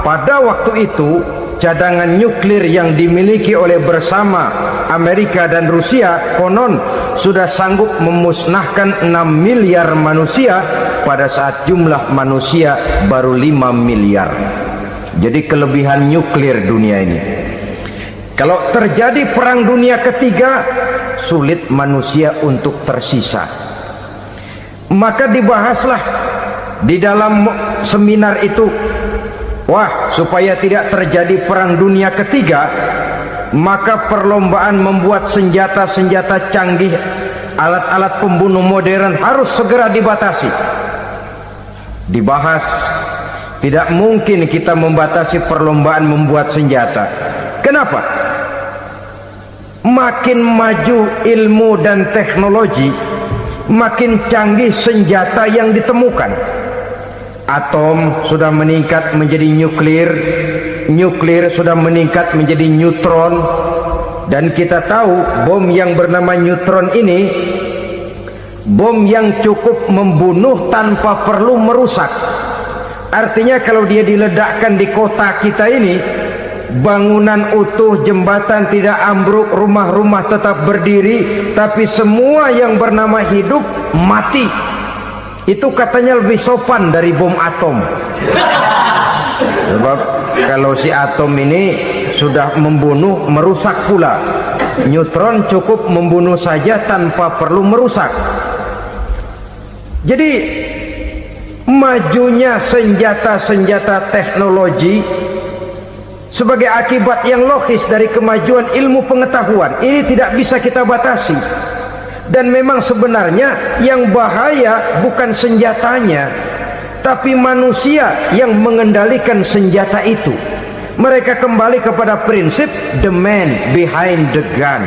Pada waktu itu cadangan nuklir yang dimiliki oleh bersama Amerika dan Rusia konon sudah sanggup memusnahkan 6 miliar manusia pada saat jumlah manusia baru 5 miliar. Jadi kelebihan nuklir dunia ini. Kalau terjadi perang dunia ketiga, sulit manusia untuk tersisa. Maka dibahaslah di dalam seminar itu, wah, supaya tidak terjadi perang dunia ketiga, maka perlombaan membuat senjata-senjata canggih, alat-alat pembunuh modern harus segera dibatasi. Dibahas, tidak mungkin kita membatasi perlombaan membuat senjata. Kenapa? Makin maju ilmu dan teknologi, makin canggih senjata yang ditemukan. Atom sudah meningkat menjadi nuklir, nuklir sudah meningkat menjadi neutron, dan kita tahu bom yang bernama neutron ini bom yang cukup membunuh tanpa perlu merusak. Artinya kalau dia diledakkan di kota kita ini, bangunan utuh, jembatan tidak ambruk, rumah-rumah tetap berdiri, tapi semua yang bernama hidup mati. Itu katanya lebih sopan dari bom atom. Sebab kalau si atom ini sudah membunuh, merusak pula. Neutron cukup membunuh saja tanpa perlu merusak. Jadi majunya senjata-senjata teknologi sebagai akibat yang logis dari kemajuan ilmu pengetahuan ini tidak bisa kita batasi. Dan memang sebenarnya yang bahaya bukan senjatanya, tapi manusia yang mengendalikan senjata itu. Mereka kembali kepada prinsip the man behind the gun.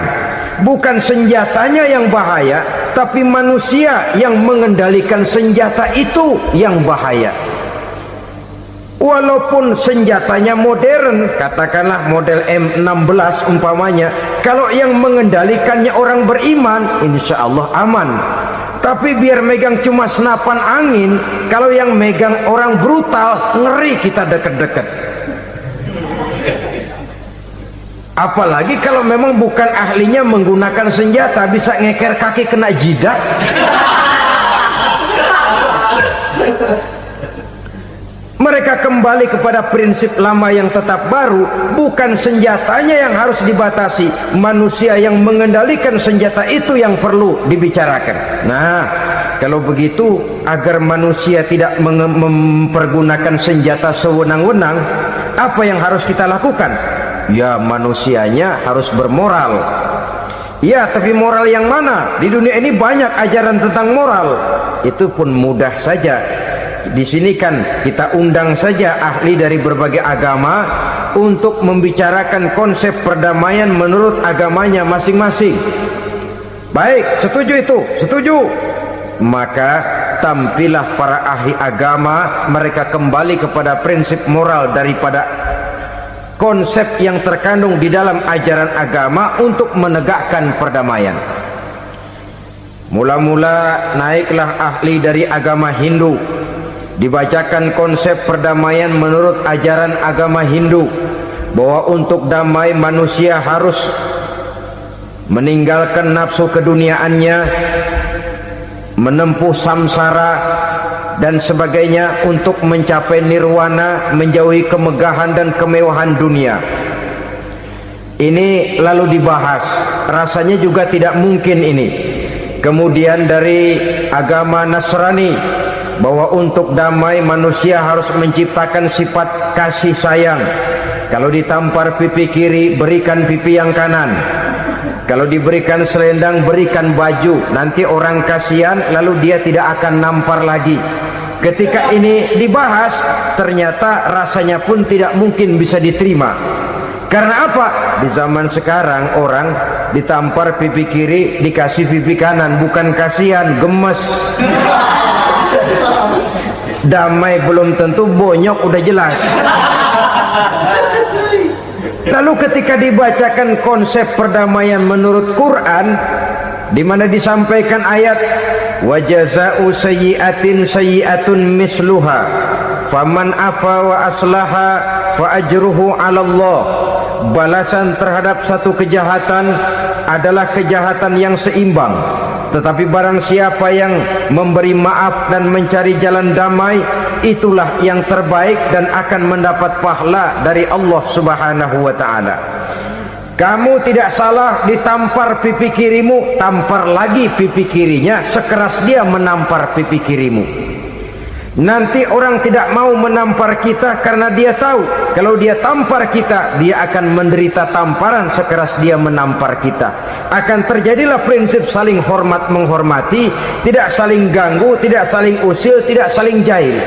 Bukan senjatanya yang bahaya, tapi manusia yang mengendalikan senjata itu yang bahaya. Walaupun senjatanya modern, katakanlah model M16 umpamanya, kalau yang mengendalikannya orang beriman, insya Allah aman. Tapi biar megang cuma senapan angin, kalau yang megang orang brutal, ngeri kita deket-deket. Apalagi kalau memang bukan ahlinya menggunakan senjata, bisa ngeker kaki kena jidat. Mereka kembali kepada prinsip lama yang tetap baru, bukan senjatanya yang harus dibatasi, manusia yang mengendalikan senjata itu yang perlu dibicarakan. Nah, kalau begitu, agar manusia tidak mempergunakan senjata sewenang-wenang, apa yang harus kita lakukan? Ya, manusianya harus bermoral. Ya, tapi moral yang mana? Di dunia ini banyak ajaran tentang moral. Itu pun mudah saja. Di sini kan kita undang saja ahli dari berbagai agama untuk membicarakan konsep perdamaian menurut agamanya masing-masing. Baik, setuju itu? Setuju. Maka tampillah para ahli agama, mereka kembali kepada prinsip moral daripada konsep yang terkandung di dalam ajaran agama untuk menegakkan perdamaian. Mula-mula naiklah ahli dari agama Hindu, dibacakan konsep perdamaian menurut ajaran agama Hindu, bahwa untuk damai manusia harus meninggalkan nafsu keduniaannya, menempuh samsara dan sebagainya untuk mencapai nirwana, menjauhi kemegahan dan kemewahan dunia. Ini lalu dibahas, rasanya juga tidak mungkin ini. Kemudian dari agama Nasrani, bahwa untuk damai manusia harus menciptakan sifat kasih sayang. Kalau ditampar pipi kiri, berikan pipi yang kanan. Kalau diberikan selendang, berikan baju. Nanti orang kasihan, lalu dia tidak akan nampar lagi. Ketika ini dibahas, ternyata rasanya pun tidak mungkin bisa diterima. Karena apa? Di zaman sekarang orang ditampar pipi kiri, dikasih pipi kanan. Bukan kasihan, gemes. Damai belum tentu, bonyok udah jelas. Lalu ketika dibacakan konsep perdamaian menurut Quran, di mana disampaikan ayat wa jazaa'u sayyi'atin sayyi'atun misluha faman afa wa aslaha fa ajruhu 'ala Allah. Balasan terhadap satu kejahatan adalah kejahatan yang seimbang. Tetapi barang siapa yang memberi maaf dan mencari jalan damai, itulah yang terbaik dan akan mendapat pahala dari Allah Subhanahu wa ta'ala. Kamu tidak salah ditampar pipi kirimu, tampar lagi pipi kirinya sekeras dia menampar pipi kirimu. Nanti orang tidak mau menampar kita karena dia tahu kalau dia tampar kita, dia akan menderita tamparan sekeras dia menampar kita. Akan terjadilah prinsip saling hormat menghormati, tidak saling ganggu, tidak saling usil, tidak saling jahil.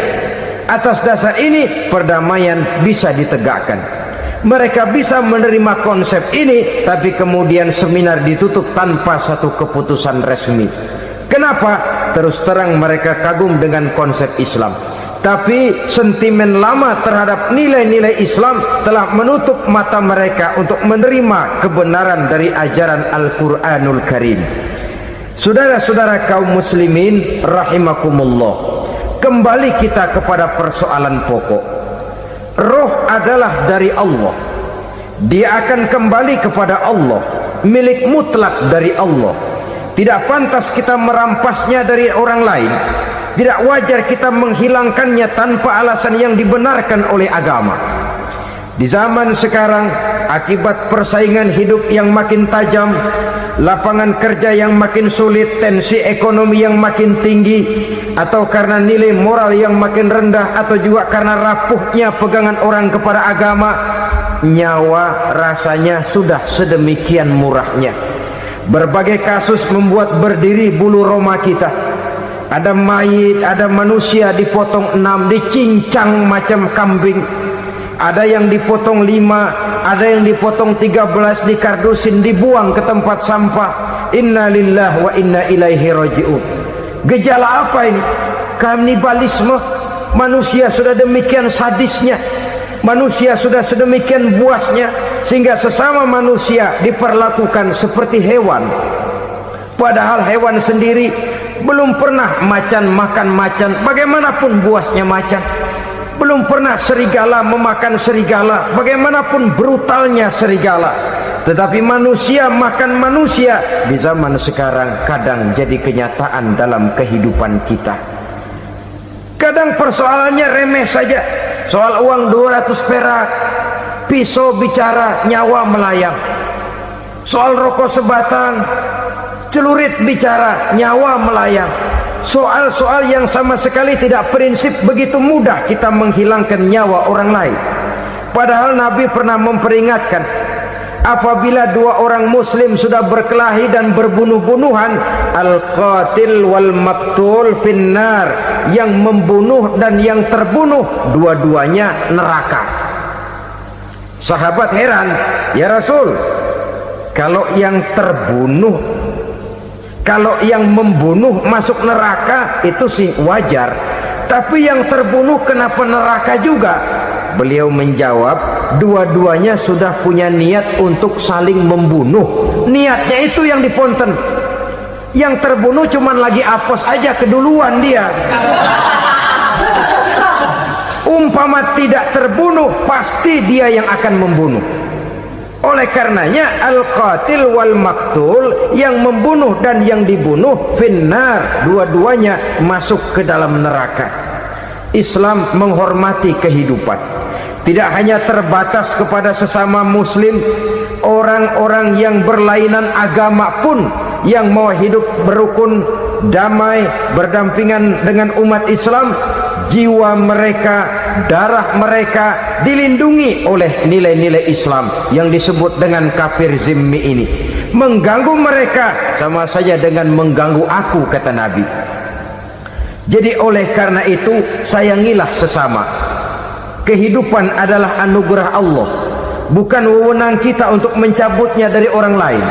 Atas dasar ini perdamaian bisa ditegakkan. Mereka bisa menerima konsep ini, tapi kemudian seminar ditutup tanpa satu keputusan resmi. Kenapa? Terus terang mereka kagum dengan konsep Islam, tapi sentimen lama terhadap nilai-nilai Islam telah menutup mata mereka untuk menerima kebenaran dari ajaran Al-Quranul Karim. Saudara-saudara kaum muslimin rahimakumullah, kembali kita kepada persoalan pokok. Roh adalah dari Allah, dia akan kembali kepada Allah, milik mutlak dari Allah. Tidak pantas kita merampasnya dari orang lain. Tidak wajar kita menghilangkannya tanpa alasan yang dibenarkan oleh agama. Di zaman sekarang, akibat persaingan hidup yang makin tajam, lapangan kerja yang makin sulit, tensi ekonomi yang makin tinggi, atau karena nilai moral yang makin rendah, atau juga karena rapuhnya pegangan orang kepada agama, nyawa rasanya sudah sedemikian murahnya. Berbagai kasus membuat berdiri bulu roma kita. Ada mayit, ada manusia dipotong 6, dicincang macam kambing. Ada yang dipotong 5, ada yang dipotong 13, dikardusin, dibuang ke tempat sampah. Inna lillahi wa inna ilaihi raji'un. Gejala apa ini? Kanibalisme. Manusia sudah demikian sadisnya, manusia sudah sedemikian buasnya, sehingga sesama manusia diperlakukan seperti hewan. Padahal hewan sendiri belum pernah macan makan macan, bagaimanapun buasnya macan. Belum pernah serigala memakan serigala, bagaimanapun brutalnya serigala. Tetapi manusia makan manusia di zaman sekarang kadang jadi kenyataan dalam kehidupan kita. Kadang persoalannya remeh saja, soal uang 200 perak, pisau bicara, nyawa melayang. Soal rokok sebatang, celurit bicara, nyawa melayang. Soal-soal yang sama sekali tidak prinsip, begitu mudah kita menghilangkan nyawa orang lain. Padahal Nabi pernah memperingatkan, apabila dua orang muslim sudah berkelahi dan berbunuh-bunuhan, al-qatil wal maktul finnar, yang membunuh dan yang terbunuh dua-duanya neraka. Sahabat heran, ya Rasul, kalau yang terbunuh, kalau yang membunuh masuk neraka itu sih wajar, tapi yang terbunuh kenapa neraka juga? Beliau menjawab, dua-duanya sudah punya niat untuk saling membunuh. Niatnya itu yang diponten. Yang terbunuh cuman lagi apos aja, keduluan dia. Umpama tidak terbunuh, pasti dia yang akan membunuh. Oleh karenanya al-qatil wal maktul, yang membunuh dan yang dibunuh finnar, dua-duanya masuk ke dalam neraka. Islam menghormati kehidupan, tidak hanya terbatas kepada sesama muslim, orang-orang yang berlainan agama pun yang mau hidup berukun, damai, berdampingan dengan umat Islam, jiwa mereka, darah mereka dilindungi oleh nilai-nilai Islam yang disebut dengan kafir zimmi ini. Mengganggu mereka sama saja dengan mengganggu aku, kata Nabi. Jadi oleh karena itu, sayangilah sesama. Kehidupan adalah anugerah Allah, bukan wewenang kita untuk mencabutnya dari orang lain,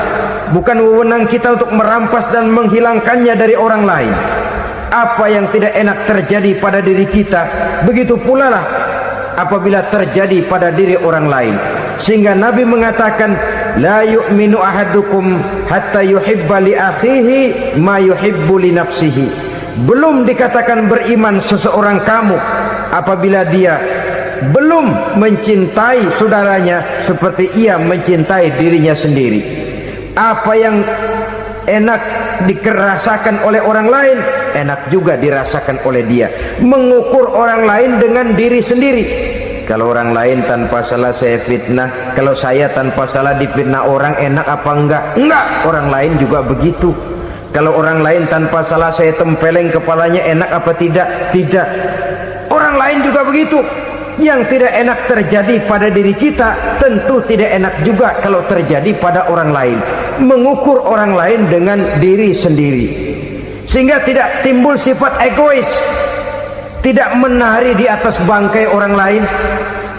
bukan wewenang kita untuk merampas dan menghilangkannya dari orang lain. Apa yang tidak enak terjadi pada diri kita, begitu pula lah apabila terjadi pada diri orang lain. Sehingga Nabi mengatakan, la yu'minu ahadukum hatta yuhibba li akhihi ma yuhibbu li nafsihi. Belum dikatakan beriman seseorang kamu apabila dia belum mencintai saudaranya seperti ia mencintai dirinya sendiri. Apa yang enak dirasakan oleh orang lain, enak juga dirasakan oleh dia. Mengukur orang lain dengan diri sendiri. Kalau orang lain tanpa salah saya fitnah, kalau saya tanpa salah difitnah orang, enak apa enggak? Enggak, orang lain juga begitu. Kalau orang lain tanpa salah saya tempeleng kepalanya, enak apa tidak? Tidak. Orang lain juga begitu. Yang tidak enak terjadi pada diri kita, tentu tidak enak juga kalau terjadi pada orang lain. Mengukur orang lain dengan diri sendiri, sehingga tidak timbul sifat egois, tidak menari di atas bangkai orang lain,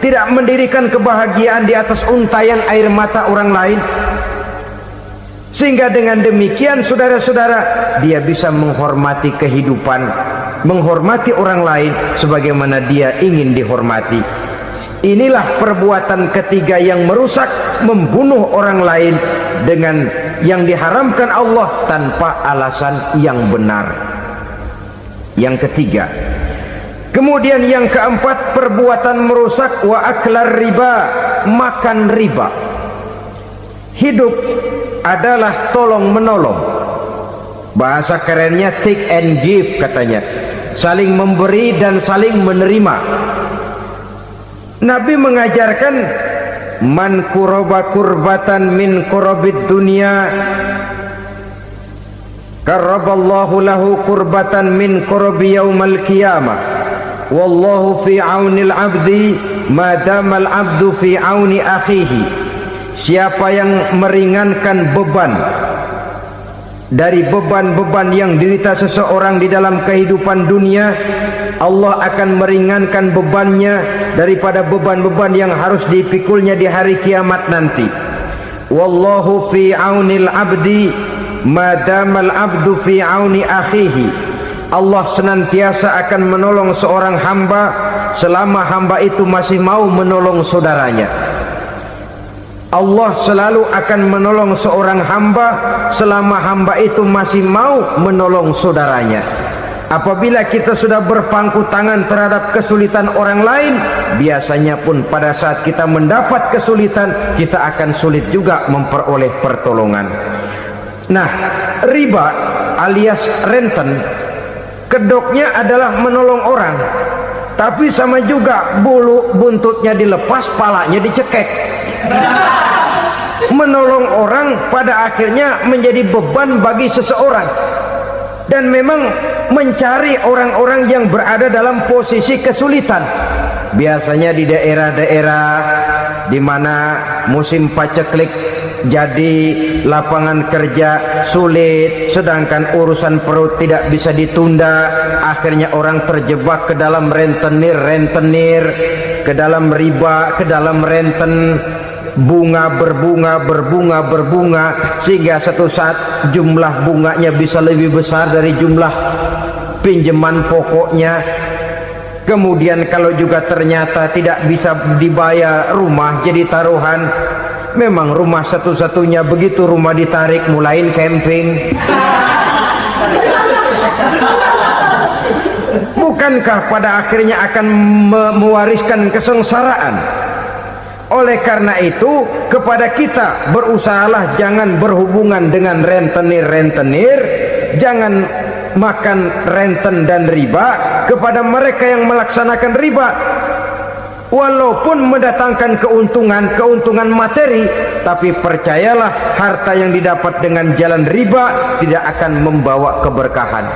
tidak mendirikan kebahagiaan di atas untayan air mata orang lain. Sehingga dengan demikian saudara-saudara, dia bisa menghormati kehidupan, menghormati orang lain sebagaimana dia ingin dihormati. Inilah perbuatan ketiga yang merusak, membunuh orang lain dengan yang diharamkan Allah tanpa alasan yang benar. Yang ketiga. Kemudian yang keempat, perbuatan merusak wa aklar riba, makan riba. Hidup adalah tolong menolong. Bahasa kerennya take and give katanya. Saling memberi dan saling menerima. Nabi mengajarkan man kuraba kurbatan min kurabid dunya karaballahu lahu kurbatan min kurabi yaumal qiyamah. Wallahu fi aunil abdi madamal abdu fi auni akhihi. Siapa yang meringankan beban dari beban-beban yang dirita seseorang di dalam kehidupan dunia, Allah akan meringankan bebannya daripada beban-beban yang harus dipikulnya di hari kiamat nanti. Wallahu fi aunil abdi madamal abdu fi auni akhihi. Allah senantiasa akan menolong seorang hamba selama hamba itu masih mau menolong saudaranya. Allah selalu akan menolong seorang hamba selama hamba itu masih mau menolong saudaranya. Apabila kita sudah berpangku tangan terhadap kesulitan orang lain, biasanya pun pada saat kita mendapat kesulitan, kita akan sulit juga memperoleh pertolongan. Nah, riba alias renten, kedoknya adalah menolong orang, tapi sama juga bulu buntutnya dilepas, palanya dicekek. Menolong orang pada akhirnya menjadi beban bagi seseorang, dan memang mencari orang-orang yang berada dalam posisi kesulitan. Biasanya di daerah-daerah di mana musim paceklik jadi lapangan kerja sulit, sedangkan urusan perut tidak bisa ditunda, akhirnya orang terjebak ke dalam rentenir, ke dalam riba, ke dalam renten. Bunga berbunga, sehingga satu saat jumlah bunganya bisa lebih besar dari jumlah pinjaman pokoknya. Kemudian kalau juga ternyata tidak bisa dibayar, rumah jadi taruhan. Memang rumah satu-satunya, begitu rumah ditarik mulain camping. Bukankah pada akhirnya akan mewariskan kesengsaraan? Oleh karena itu, kepada kita berusahalah jangan berhubungan dengan rentenir, jangan makan renten dan riba. Kepada mereka yang melaksanakan riba, walaupun mendatangkan keuntungan materi, tapi percayalah harta yang didapat dengan jalan riba tidak akan membawa keberkahan.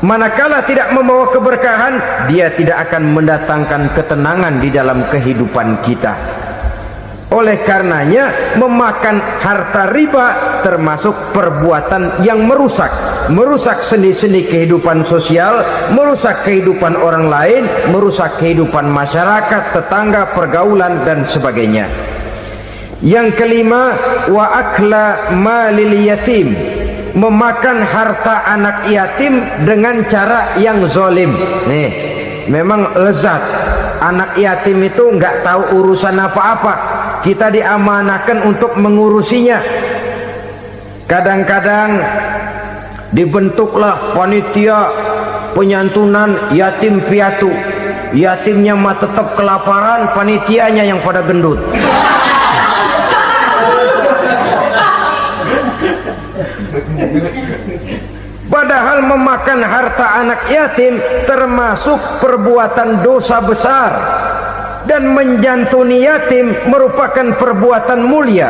Manakala tidak membawa keberkahan, dia tidak akan mendatangkan ketenangan di dalam kehidupan kita. Oleh karenanya, memakan harta riba termasuk perbuatan yang merusak sendi-sendi kehidupan sosial, merusak kehidupan orang lain, merusak kehidupan masyarakat, tetangga, pergaulan dan sebagainya. Yang kelima, wa akla malil yatim, memakan harta anak yatim dengan cara yang zalim. Nih, memang lezat. Anak yatim itu nggak tahu urusan apa-apa. Kita diamanahkan untuk mengurusinya. Kadang-kadang dibentuklah panitia penyantunan yatim piatu. Yatimnya mah tetap kelaparan, panitianya yang pada gendut. Padahal memakan harta anak yatim termasuk perbuatan dosa besar. dan menjantuni yatim merupakan perbuatan mulia.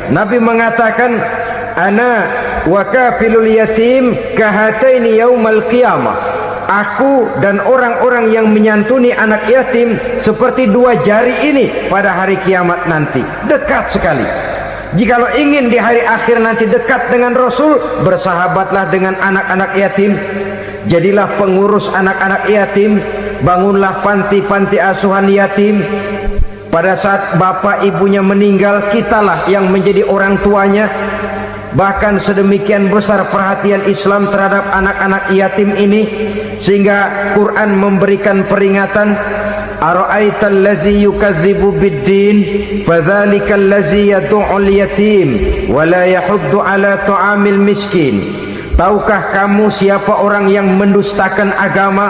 Nabi mengatakan, ana wa kafilul yatim kahataini yaumal qiyamah. Aku dan orang-orang yang menyantuni anak yatim seperti dua jari ini pada hari kiamat nanti. Dekat sekali. Jikalau ingin di hari akhir nanti dekat dengan Rasul, bersahabatlah dengan anak-anak yatim. Jadilah pengurus anak-anak yatim. Bangunlah panti-panti asuhan yatim. Pada saat bapak ibunya meninggal, kitalah yang menjadi orang tuanya. Bahkan sedemikian besar perhatian Islam terhadap anak-anak yatim ini, sehingga Quran memberikan peringatan, ara'aital ladzi yukadzibu bid-din fadzalikal ladzi yad'ul yatim wa la yahuddu ala ta'amil miskin. Tahukah kamu siapa orang yang mendustakan agama,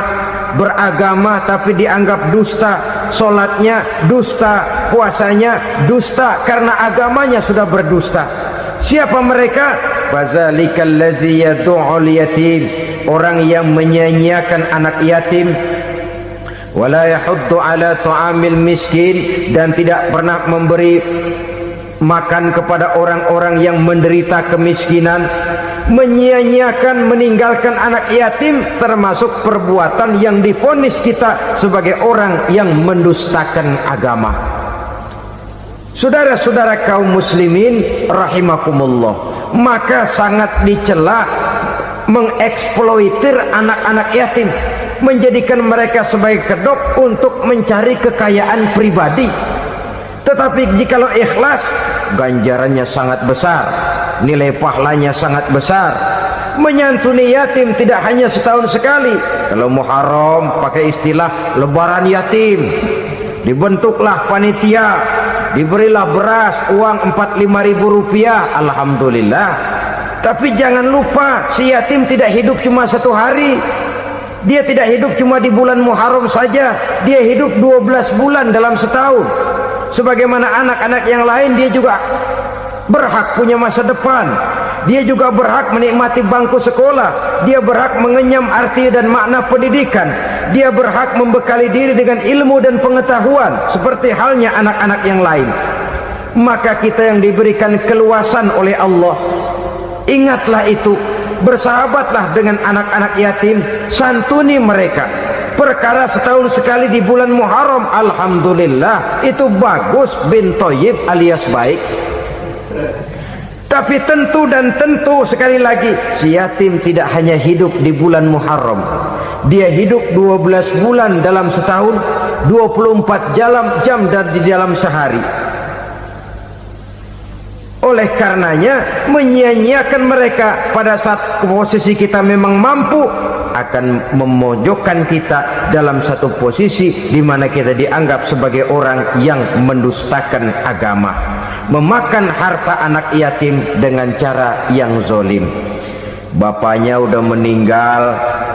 beragama tapi dianggap dusta, solatnya dusta, puasanya dusta karena agamanya sudah berdusta. Siapa mereka? Fazalikal ladzi yad'ul yatim, orang yang menyia-nyiakan anak yatim, wala yahuddu ala ta'amil miskin, dan tidak pernah memberi makan kepada orang-orang yang menderita kemiskinan. Menyia-nyiakan, meninggalkan anak yatim termasuk perbuatan yang divonis kita sebagai orang yang mendustakan agama. Saudara-saudara kaum muslimin rahimakumullah, maka sangat dicela mengeksploitir anak-anak yatim, menjadikan mereka sebagai kedok untuk mencari kekayaan pribadi. Tetapi jikalau ikhlas, ganjarannya sangat besar, nilai pahalanya sangat besar. Menyantuni yatim tidak hanya setahun sekali. Kalau Muharram pakai istilah lebaran yatim, dibentuklah panitia, diberilah beras, uang 45.000 rupiah, alhamdulillah. Tapi jangan lupa, si yatim tidak hidup cuma satu hari. Dia tidak hidup cuma di bulan Muharram saja, dia hidup 12 bulan dalam setahun. Sebagaimana anak-anak yang lain, dia juga berhak punya masa depan. Dia juga berhak menikmati bangku sekolah. Dia berhak mengenyam arti dan makna pendidikan. Dia berhak membekali diri dengan ilmu dan pengetahuan seperti halnya anak-anak yang lain. Maka kita yang diberikan keluasan oleh Allah, ingatlah itu, bersahabatlah dengan anak-anak yatim, santuni mereka. Perkara setahun sekali di bulan Muharram, alhamdulillah, itu bagus, bin Thayyib alias baik. Tapi tentu dan tentu sekali lagi, si yatim tidak hanya hidup di bulan Muharram. Dia hidup 12 bulan dalam setahun, 24 jam di dalam sehari. Oleh karenanya, menyia-nyiakan mereka pada saat posisi kita memang mampu akan memojokkan kita dalam satu posisi di mana kita dianggap sebagai orang yang mendustakan agama, memakan harta anak yatim dengan cara yang zolim. Bapaknya udah meninggal,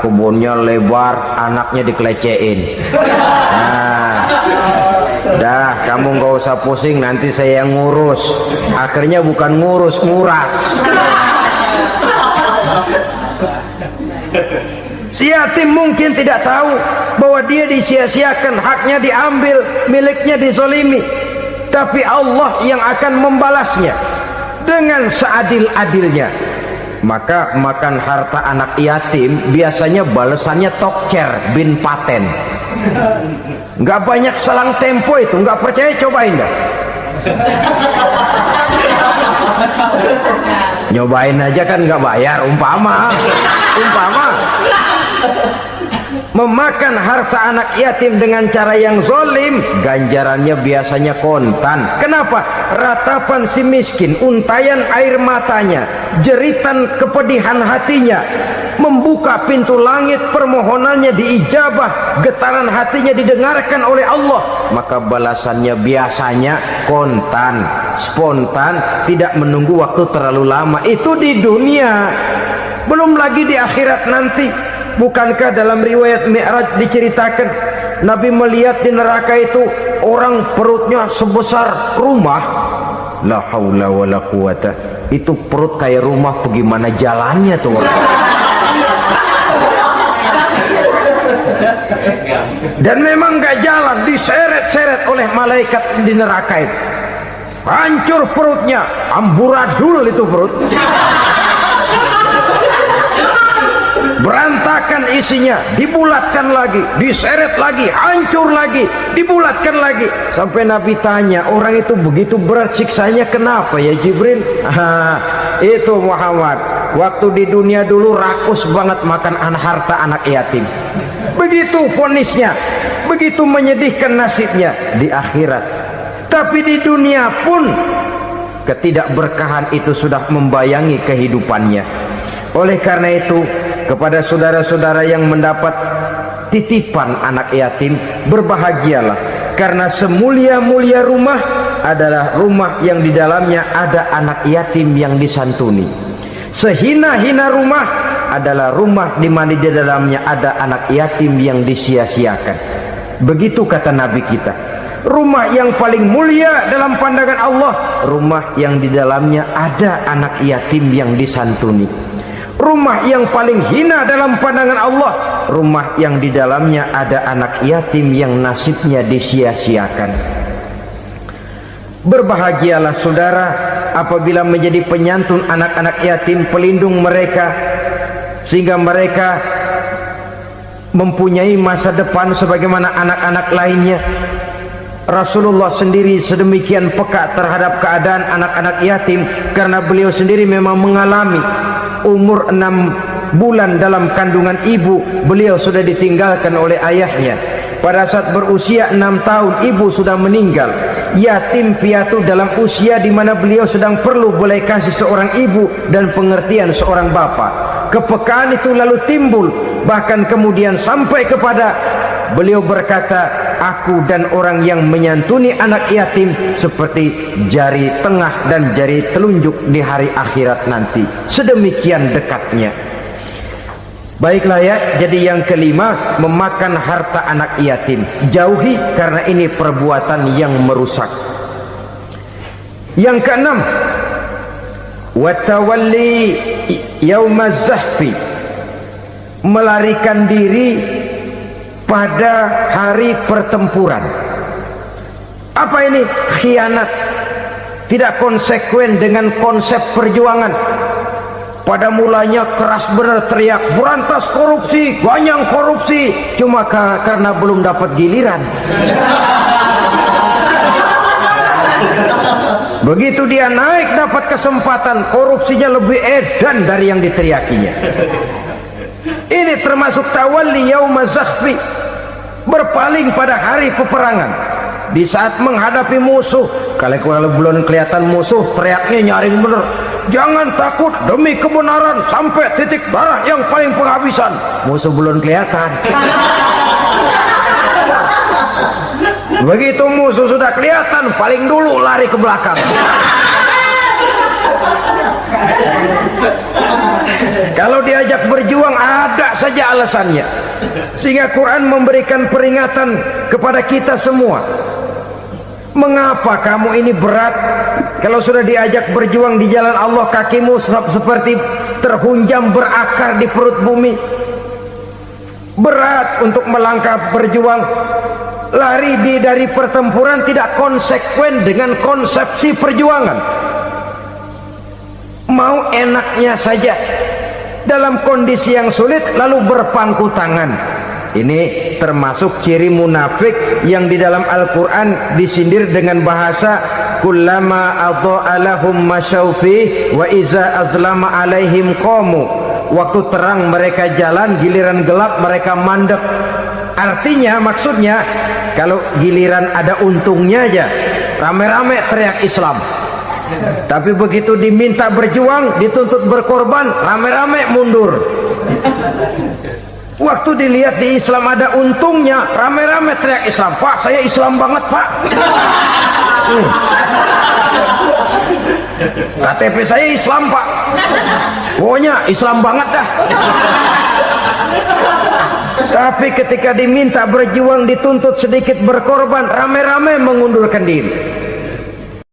kebunnya lebar, anaknya dikelecehin. Nah, dah kamu nggak usah pusing, nanti saya yang ngurus. Akhirnya bukan ngurus, nguras. Si yatim mungkin tidak tahu bahwa dia disia-siakan, haknya diambil, miliknya dizolimi. Tapi Allah yang akan membalasnya dengan seadil-adilnya. Maka makan harta anak yatim biasanya balasannya tokcer bin paten. Nggak banyak selang tempo itu, nggak percaya cobain dah. Nyobain aja kan nggak bayar, umpama memakan harta anak yatim dengan cara yang zolim, ganjarannya biasanya kontan. Kenapa? Ratapan si miskin, untayan air matanya, jeritan kepedihan hatinya, membuka pintu langit, permohonannya diijabah, getaran hatinya didengarkan oleh Allah, maka balasannya biasanya kontan, spontan, tidak menunggu waktu terlalu lama. Itu di dunia, belum lagi di akhirat nanti. Bukankah dalam riwayat Mi'raj diceritakan Nabi melihat di neraka itu orang perutnya sebesar rumah? La haula wala quwata. Itu perut kayak rumah, bagaimana jalannya tuh orang? Dan memang gak jalan, diseret-seret oleh malaikat di neraka itu. Hancur perutnya, amburadul itu perut. Berantakan isinya, dibulatkan lagi, diseret lagi, hancur lagi, dibulatkan lagi. Sampai Nabi tanya, orang itu begitu berat siksanya kenapa ya Jibril? Itu Muhammad, waktu di dunia dulu rakus banget makan harta anak yatim. Begitu vonisnya, begitu menyedihkan nasibnya di akhirat. Tapi di dunia pun ketidakberkahan itu sudah membayangi kehidupannya. Oleh karena itu, kepada saudara-saudara yang mendapat titipan anak yatim, berbahagialah, karena semulia-mulia rumah adalah rumah yang di dalamnya ada anak yatim yang disantuni. Sehina-hina rumah adalah rumah di mana di dalamnya ada anak yatim yang disia-siakan. Begitu kata Nabi kita. Rumah yang paling mulia dalam pandangan Allah, rumah yang di dalamnya ada anak yatim yang disantuni. Rumah yang paling hina dalam pandangan Allah, rumah yang di dalamnya ada anak yatim yang nasibnya disia-siakan. Berbahagialah saudara apabila menjadi penyantun anak-anak yatim, pelindung mereka, sehingga mereka mempunyai masa depan sebagaimana anak-anak lainnya. Rasulullah sendiri sedemikian peka terhadap keadaan anak-anak yatim karena beliau sendiri memang mengalami. Umur 6 bulan dalam kandungan ibu, beliau sudah ditinggalkan oleh ayahnya. Pada saat berusia 6 tahun ibu sudah meninggal. Yatim piatu dalam usia di mana beliau sedang perlu belas kasih seorang ibu dan pengertian seorang bapa. Kepekaan itu lalu timbul, bahkan kemudian sampai kepada beliau berkata, aku dan orang yang menyantuni anak yatim seperti jari tengah dan jari telunjuk di hari akhirat nanti. Sedemikian dekatnya. Baiklah ya, jadi yang kelima, memakan harta anak yatim. Jauhi, karena ini perbuatan yang merusak. Yang keenam, watawalli yaumaz zahfi, melarikan diri pada hari pertempuran. Apa ini? Khianat, tidak konsekuen dengan konsep perjuangan. Pada mulanya keras benar teriak berantas korupsi, ganyang korupsi, cuma karena belum dapat giliran. Begitu dia naik dapat kesempatan, korupsinya lebih edan dari yang diteriakinya. Ini termasuk tawalli yaumaz zahfi, berpaling pada hari peperangan. Di saat menghadapi musuh, kalau belum kelihatan musuh, teriaknya nyaring bener, jangan takut demi kebenaran sampai titik darah yang paling penghabisan. Musuh belum kelihatan. Begitu musuh sudah kelihatan, paling dulu lari ke belakang. Kalau diajak berjuang ada saja alasannya. Sehingga Quran memberikan peringatan kepada kita semua. Mengapa kamu ini berat? Kalau sudah diajak berjuang di jalan Allah, kakimu seperti terhunjam berakar di perut bumi. Berat untuk melangkah berjuang. Lari dari pertempuran tidak konsekuen dengan konsepsi perjuangan. Mau enaknya saja dalam kondisi yang sulit lalu berpangku tangan. Ini termasuk ciri munafik yang di dalam Al-Quran disindir dengan bahasa kullama adha'a lahum masyaufi wa iza azlama alaihim qamu. Waktu terang mereka jalan, giliran gelap mereka mandek. Artinya, maksudnya kalau giliran ada untungnya aja rame-rame teriak Islam. Tapi begitu diminta berjuang, dituntut berkorban, rame-rame mundur. Waktu dilihat di Islam ada untungnya, rame-rame teriak Islam. Pak, saya Islam banget, Pak. KTP saya Islam, Pak. Pokoknya Islam banget dah. Tapi ketika diminta berjuang, dituntut sedikit berkorban, rame-rame mengundurkan diri.